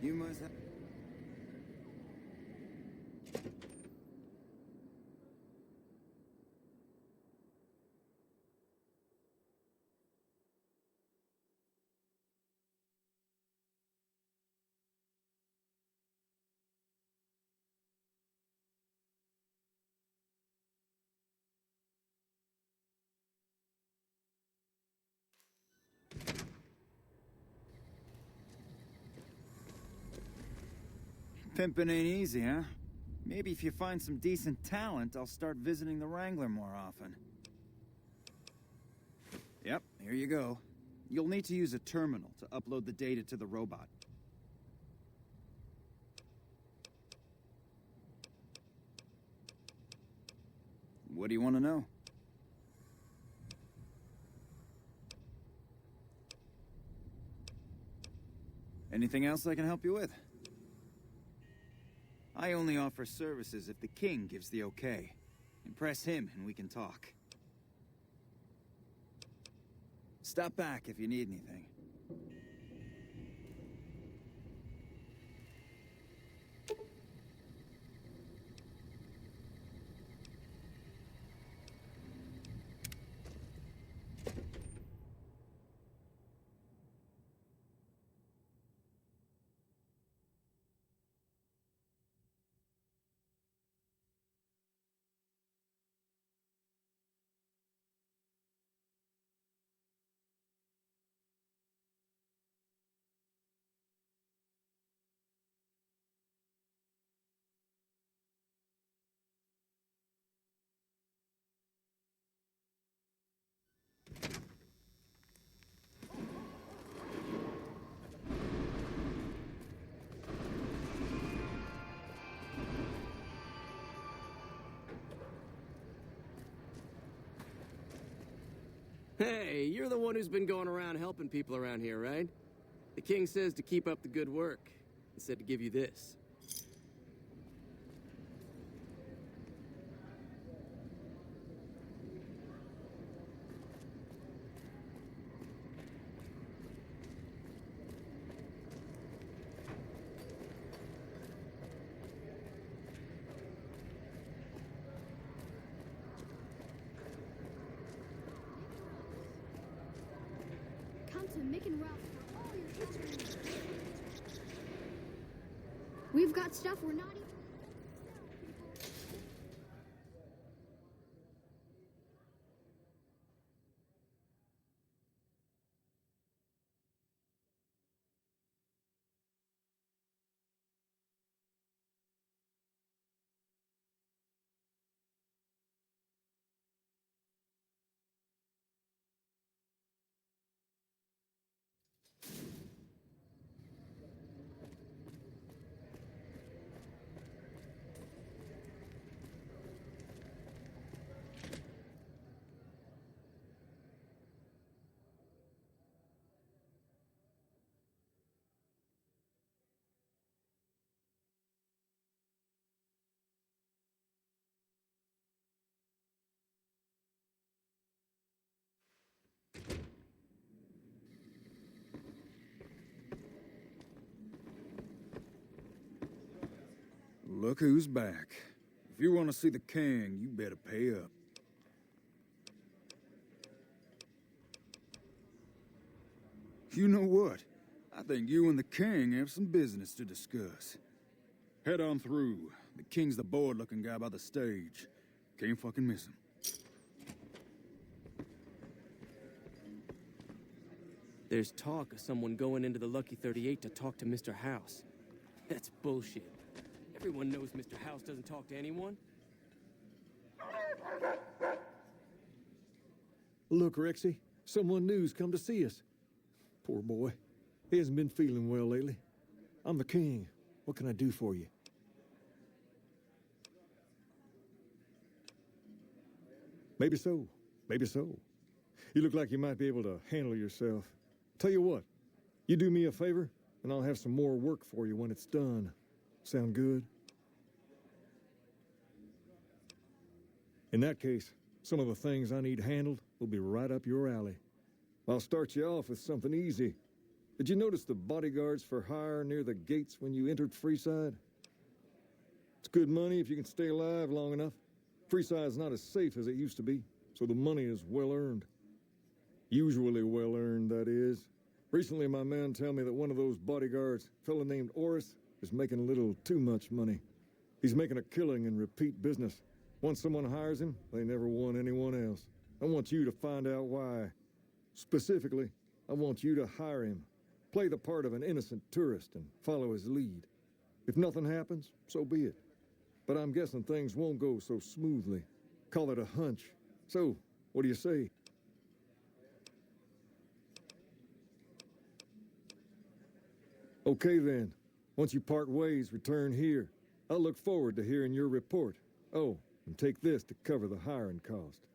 You must have... Pimpin' ain't easy, huh? Maybe if you find some decent talent, I'll start visiting the Wrangler more often. Yep, here you go. You'll need to use a terminal to upload the data to the robot. What do you want to know? Anything else I can help you with? I only offer services if the king gives the okay. Impress him and we can talk. Stop back if you need anything. Hey, you're the one who's been going around helping people around here, right? The king says to keep up the good work. He said to give you this. Come to Mick and Ralph's for all your history needs. We've got stuff we're not even... Look who's back. If you want to see the king, you better pay up. You know what? I think you and the king have some business to discuss. Head on through. The king's the bored-looking guy by the stage. Can't fucking miss him. There's talk of someone going into the Lucky 38 to talk to Mr. House. That's bullshit. Everyone knows Mr. House doesn't talk to anyone. Look, Rexy, someone new's come to see us. Poor boy. He hasn't been feeling well lately. I'm the king. What can I do for you? Maybe so. Maybe so. You look like you might be able to handle yourself. Tell you what, you do me a favor, and I'll have some more work for you when it's done. Sound good? In that case, some of the things I need handled will be right up your alley. I'll start you off with something easy. Did you notice the bodyguards for hire near the gates when you entered Freeside? It's good money if you can stay alive long enough. Freeside's not as safe as it used to be, so the money is well earned. Usually well earned, that is. Recently, my man tell me that one of those bodyguards, a fella named Oris, is making a little too much money. He's making a killing in repeat business. Once someone hires him, they never want anyone else. I want you to find out why. Specifically, I want you to hire him. Play the part of an innocent tourist and follow his lead. If nothing happens, so be it. But I'm guessing things won't go so smoothly. Call it a hunch. So, what do you say? Okay then. Once you part ways, return here. I'll look forward to hearing your report. Oh, and take this to cover the hiring cost.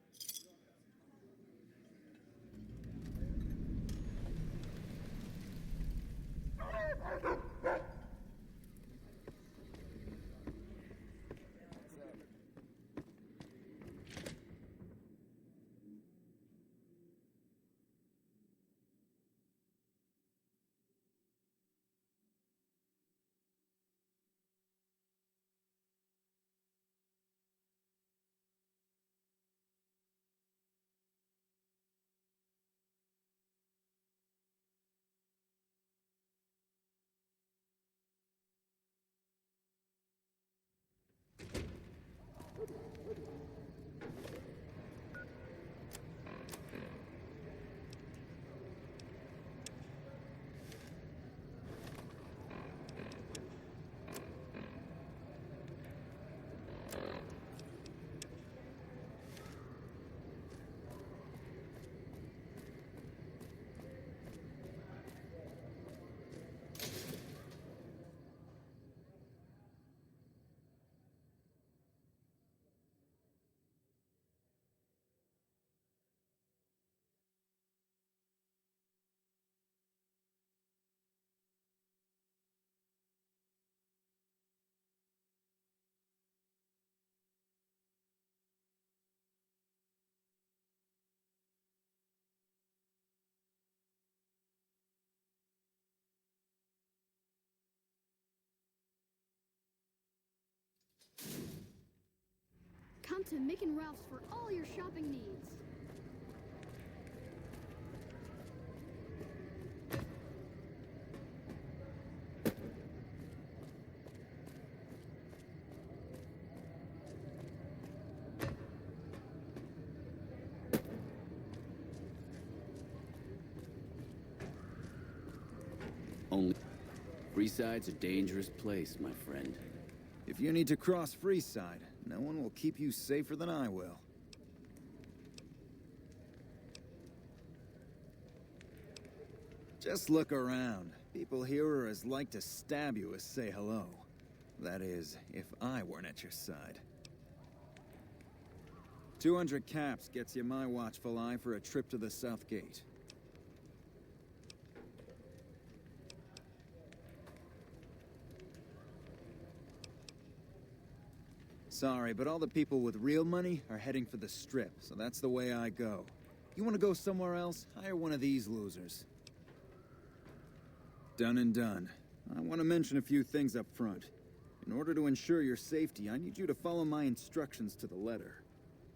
Come to Mick and Ralph's for all your shopping needs. Only Freeside's a dangerous place, my friend. If you need to cross Freeside, no one will keep you safer than I will. Just look around. People here are as like to stab you as say hello. That is, if I weren't at your side. 200 caps gets you my watchful eye for a trip to the South Gate. Sorry, but all the people with real money are heading for the Strip, so that's the way I go. You want to go somewhere else? Hire one of these losers. Done and done. I want to mention a few things up front. In order to ensure your safety, I need you to follow my instructions to the letter.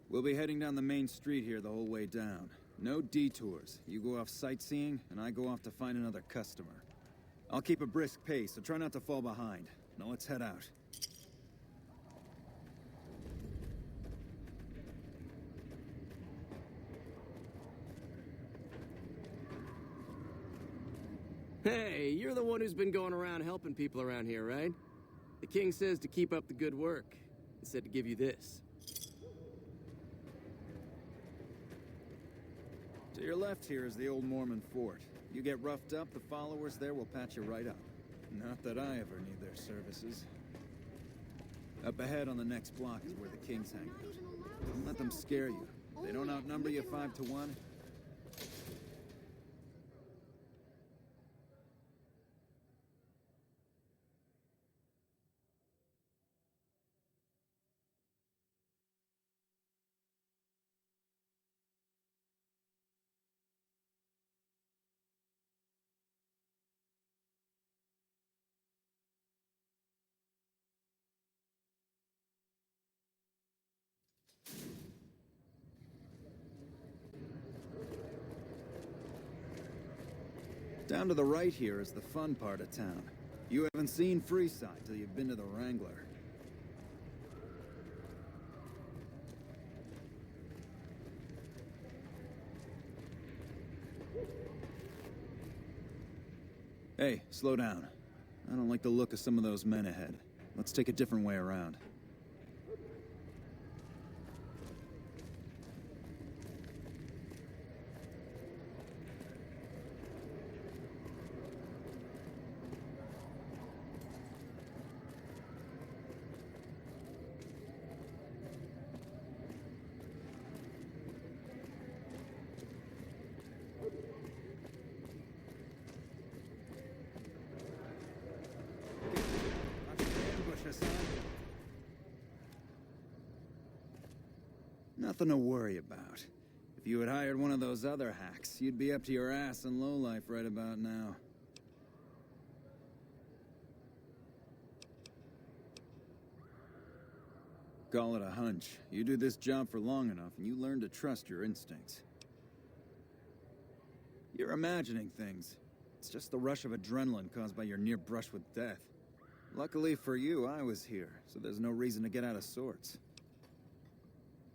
We'll be heading down the main street here the whole way down. No detours. You go off sightseeing, and I go off to find another customer. I'll keep a brisk pace, so try not to fall behind. Now let's head out. Hey, you're the one who's been going around helping people around here, right? The king says to keep up the good work. He said to give you this. To your left here is the old Mormon fort. You get roughed up, the followers there will patch you right up. Not that I ever need their services. Up ahead on the next block is where the kings hang out. Don't let them scare you. They don't outnumber you 5 to 1. Down to the right here is the fun part of town. You haven't seen Freeside till you've been to the Wrangler. Hey, slow down. I don't like the look of some of those men ahead. Let's take a different way around. Nothing to worry about. If you had hired one of those other hacks, you'd be up to your ass in lowlife right about now. Call it a hunch. You do this job for long enough, and you learn to trust your instincts. You're imagining things. It's just the rush of adrenaline caused by your near brush with death. Luckily for you, I was here, so there's no reason to get out of sorts.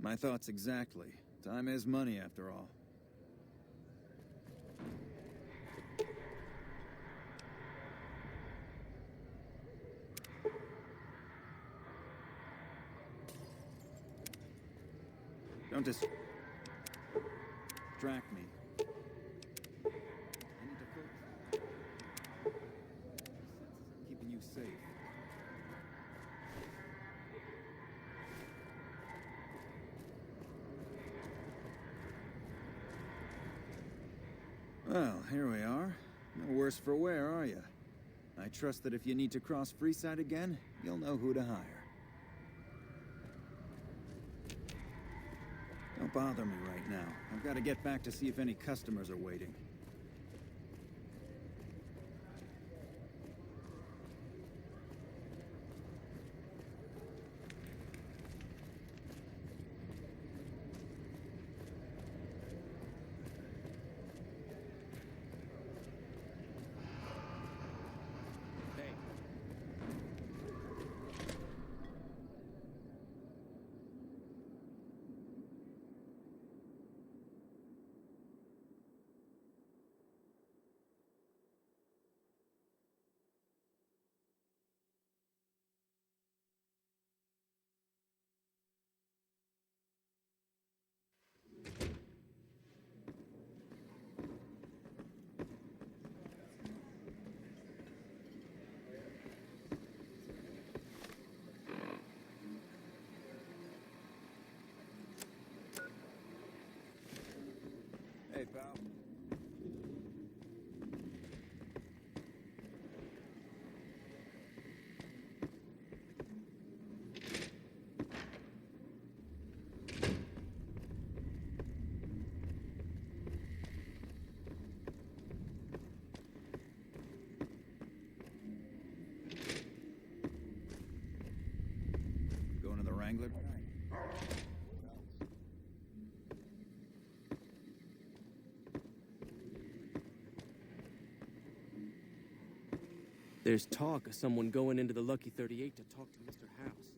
My thoughts exactly. Time is money, after all. Don't distract me. I need to focus. Keeping you safe. Well, here we are. No worse for wear, are you? I trust that if you need to cross Freeside again, you'll know who to hire. Don't bother me right now. I've got to get back to see if any customers are waiting. Hey, pal. Going to the Wrangler tonight? There's talk of someone going into the Lucky 38 to talk to Mr. House.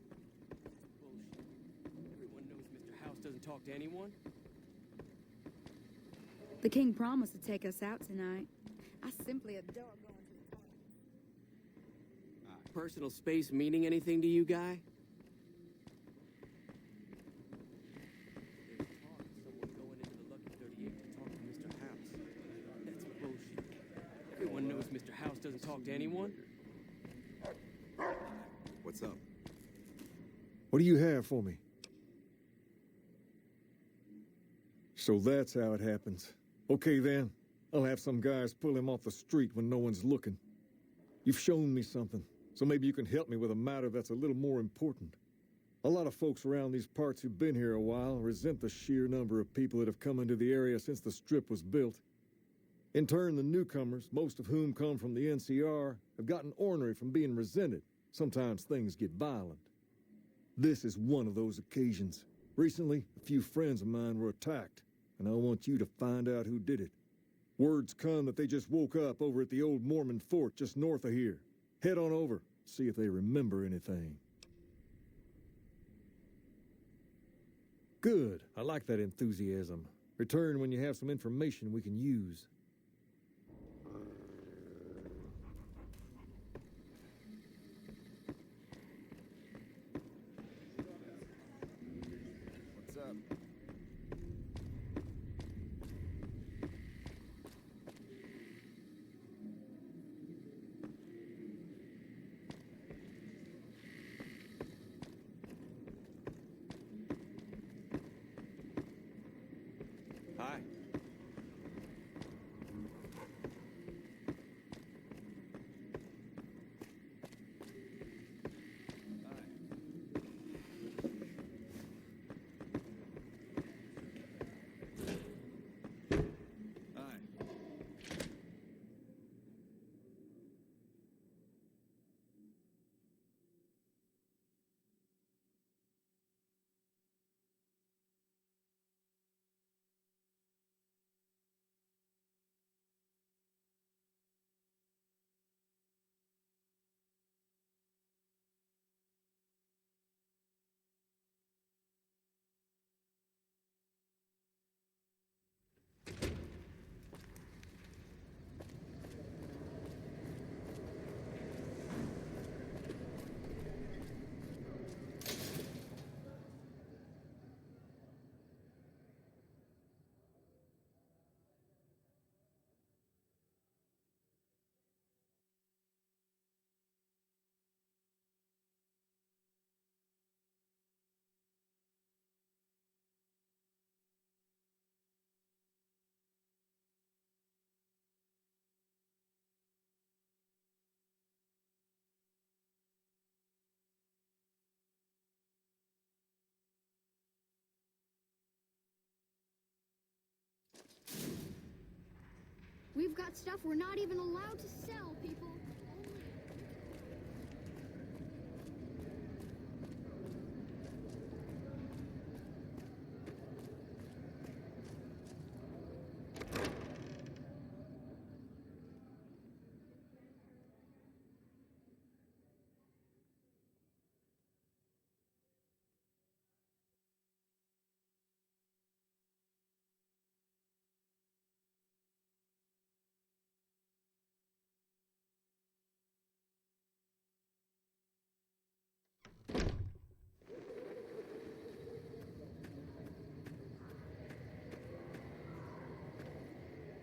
Bullshit. Everyone knows Mr. House doesn't talk to anyone. The king promised to take us out tonight. I simply adore going to the party. Personal space meaning anything to you, guy? There's talk of someone going into the Lucky 38 to talk to Mr. House. That's bullshit. Everyone knows Mr. House doesn't talk to anyone. What's up? What do you have for me? So that's how it happens. Okay then, I'll have some guys pull him off the street when no one's looking. You've shown me something, so maybe you can help me with a matter that's a little more important. A lot of folks around these parts who've been here a while resent the sheer number of people that have come into the area since the Strip was built. In turn, the newcomers, most of whom come from the NCR, have gotten ornery from being resented. Sometimes things get violent. This is one of those occasions. Recently, a few friends of mine were attacked, and I want you to find out who did it. Word's come that they just woke up over at the old Mormon fort just north of here. Head on over, see if they remember anything. Good. I like that enthusiasm. Return when you have some information we can use. What's up? Hi. We've got stuff we're not even allowed to sell, people.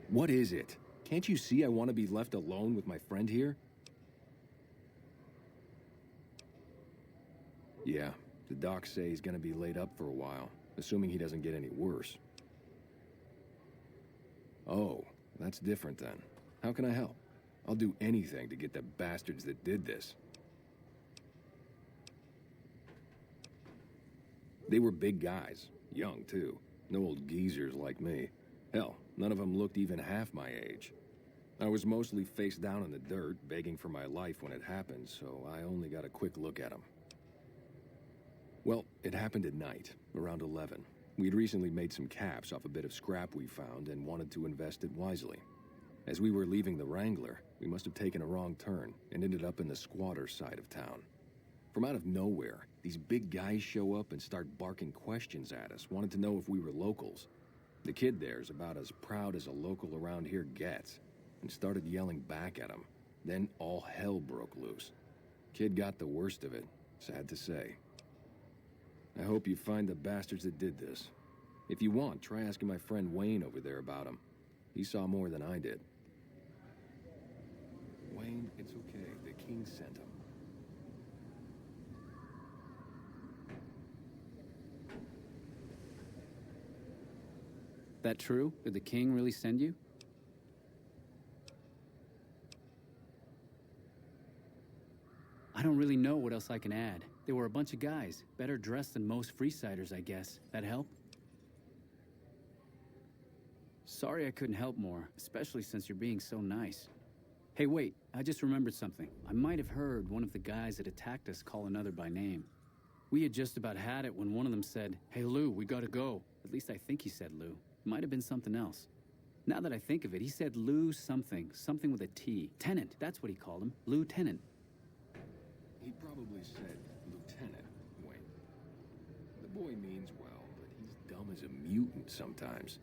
What is it? Can't you see I want to be left alone with my friend here? Yeah, the docs say he's gonna be laid up for a while, assuming he doesn't get any worse. Oh, that's different then. How can I help? I'll do anything to get the bastards that did this. They were big guys, young too. No old geezers like me. Hell, none of them looked even half my age. I was mostly face down in the dirt, begging for my life when it happened, so I only got a quick look at them. Well, it happened at night, around 11. We'd recently made some caps off a bit of scrap we found and wanted to invest it wisely. As we were leaving the Wrangler, we must have taken a wrong turn and ended up in the squatter side of town. From out of nowhere, these big guys show up and start barking questions at us, wanted to know if we were locals. The kid there's about as proud as a local around here gets, and started yelling back at him. Then all hell broke loose. Kid got the worst of it, sad to say. I hope you find the bastards that did this. If you want, try asking my friend Wayne over there about him. He saw more than I did. Wayne, it's okay. The king sent him. That true? Did the king really send you? I don't really know what else I can add. They were a bunch of guys, better dressed than most Freesiders, I guess. That help? Sorry I couldn't help more, especially since you're being so nice. Hey, wait, I just remembered something. I might have heard one of the guys that attacked us call another by name. We had just about had it when one of them said, "Hey, Lou, we gotta go." At least I think he said Lou. It might have been something else. Now that I think of it, he said Lou something. Something with a T. Tenant, that's what he called him. Lieutenant. He probably said Lieutenant, Wayne. The boy means well, but he's dumb as a mutant sometimes.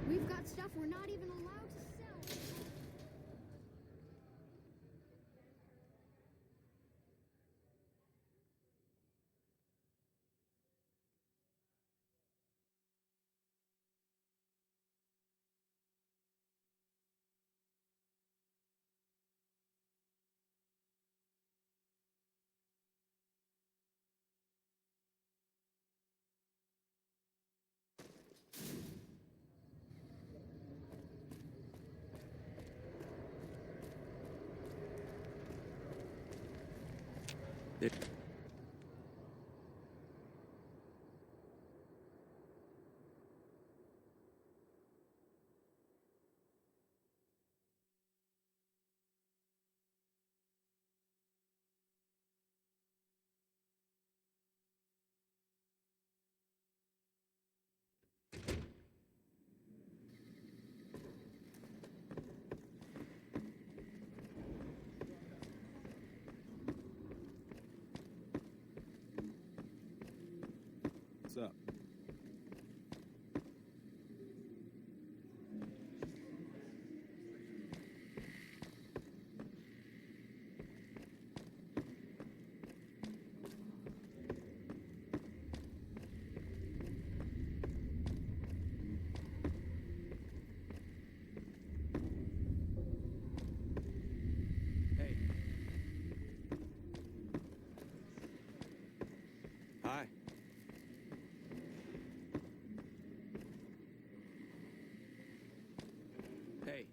We've got stuff we're not even allowed to sell. What's up? Hey. Hi. Hey.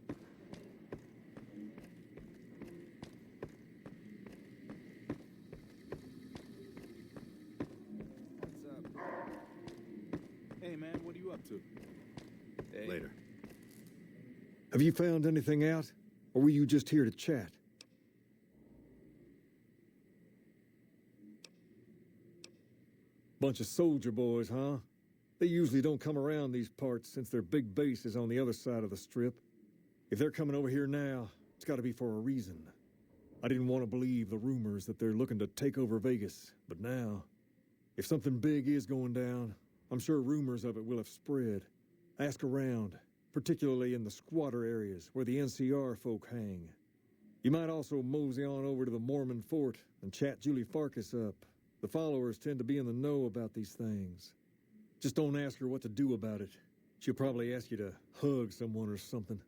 What's up? Hey, man, what are you up to? Hey. Later. Have you found anything out? Or were you just here to chat? Bunch of soldier boys, huh? They usually don't come around these parts since their big base is on the other side of the strip. If they're coming over here now, it's got to be for a reason. I didn't want to believe the rumors that they're looking to take over Vegas, but now, if something big is going down, I'm sure rumors of it will have spread. Ask around, particularly in the squatter areas where the NCR folk hang. You might also mosey on over to the Mormon fort and chat Julie Farkas up. The followers tend to be in the know about these things. Just don't ask her what to do about it. She'll probably ask you to hug someone or something.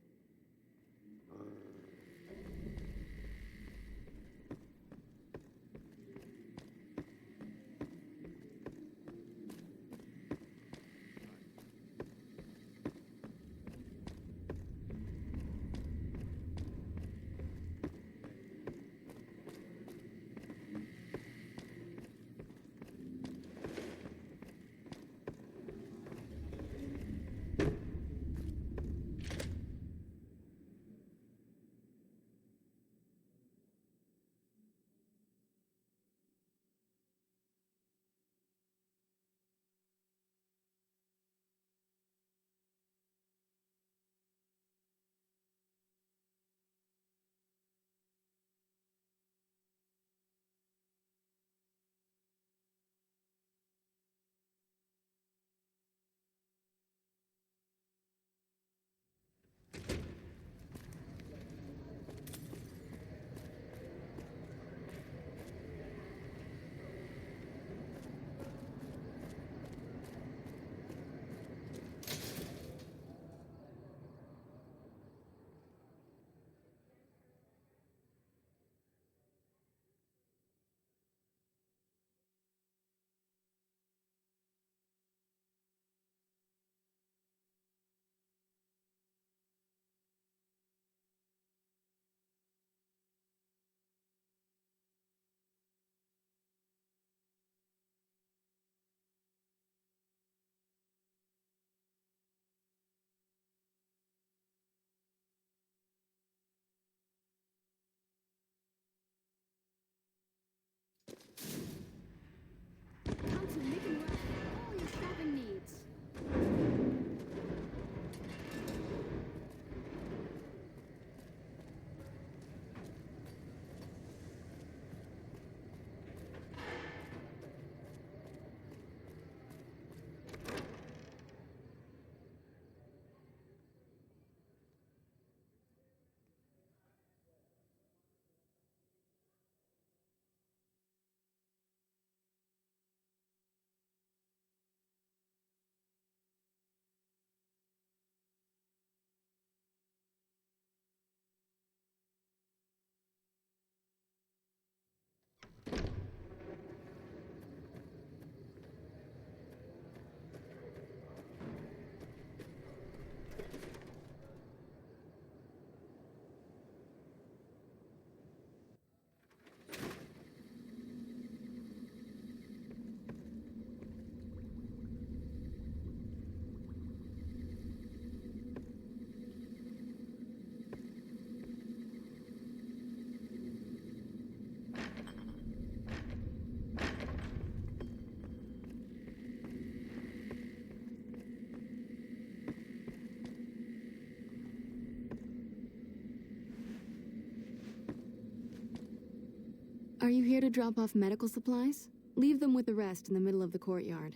Are you here to drop off medical supplies? Leave them with the rest in the middle of the courtyard.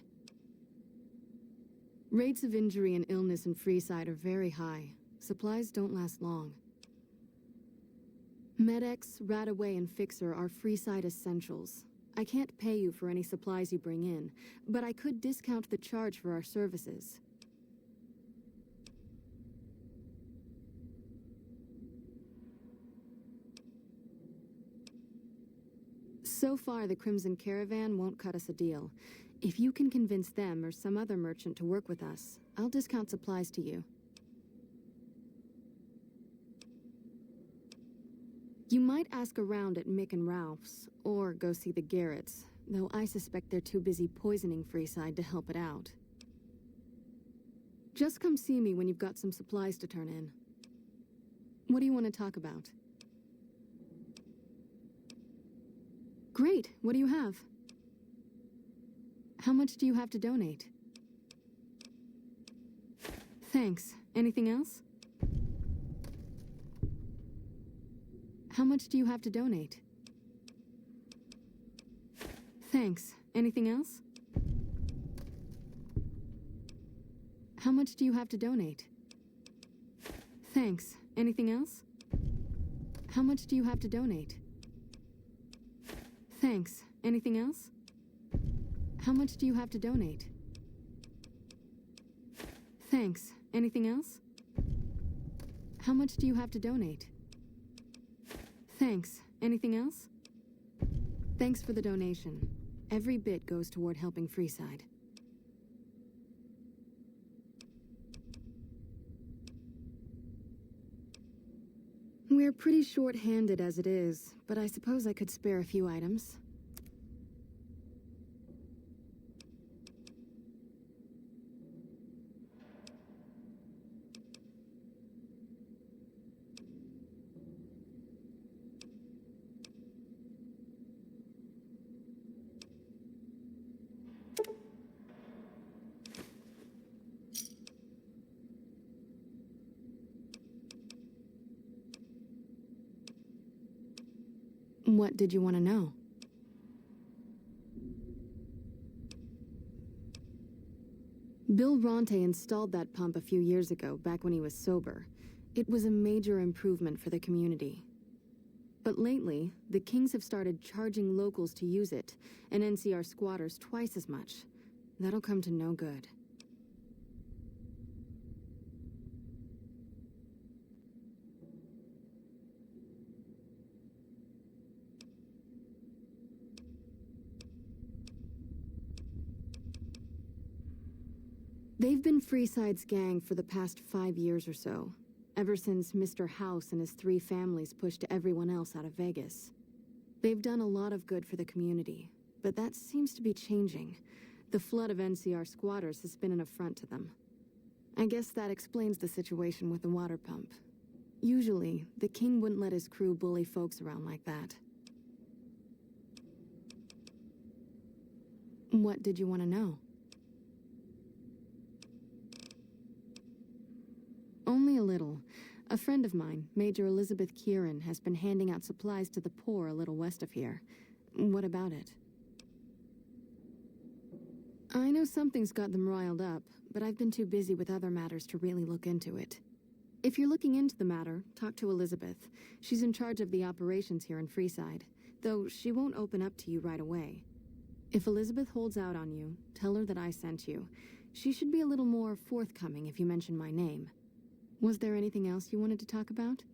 Rates of injury and illness in Freeside are very high. Supplies don't last long. Med-X, Radaway, and Fixer are Freeside essentials. I can't pay you for any supplies you bring in, but I could discount the charge for our services. So far, the Crimson Caravan won't cut us a deal. If you can convince them or some other merchant to work with us, I'll discount supplies to you. You might ask around at Mick and Ralph's, or go see the Garretts, though I suspect they're too busy poisoning Freeside to help it out. Just come see me when you've got some supplies to turn in. What do you want to talk about? Great, what do you have? How much do you have to donate? Thanks. Anything else? How much do you have to donate? Thanks. Anything else? How much do you have to donate? Thanks. Anything else? How much do you have to donate? Thanks. Anything else? How much do you have to donate? Thanks. Anything else? How much do you have to donate? Thanks. Anything else? Thanks for the donation. Every bit goes toward helping Freeside. We're pretty short-handed as it is, but I suppose I could spare a few items. What did you want to know? Bill Ronte installed that pump a few years ago, back when he was sober. It was a major improvement for the community. But lately, the Kings have started charging locals to use it, and NCR squatters twice as much. That'll come to no good. They've been Freeside's gang for the past 5 years or so, ever since Mr. House and his 3 families pushed everyone else out of Vegas. They've done a lot of good for the community, but that seems to be changing. The flood of NCR squatters has been an affront to them. I guess that explains the situation with the water pump. Usually, the king wouldn't let his crew bully folks around like that. What did you want to know? Only a little. A friend of mine, Major Elizabeth Kieran, has been handing out supplies to the poor a little west of here. What about it? I know something's got them riled up, but I've been too busy with other matters to really look into it. If you're looking into the matter, talk to Elizabeth. She's in charge of the operations here in Freeside, though she won't open up to you right away. If Elizabeth holds out on you, tell her that I sent you. She should be a little more forthcoming if you mention my name. Was there anything else you wanted to talk about?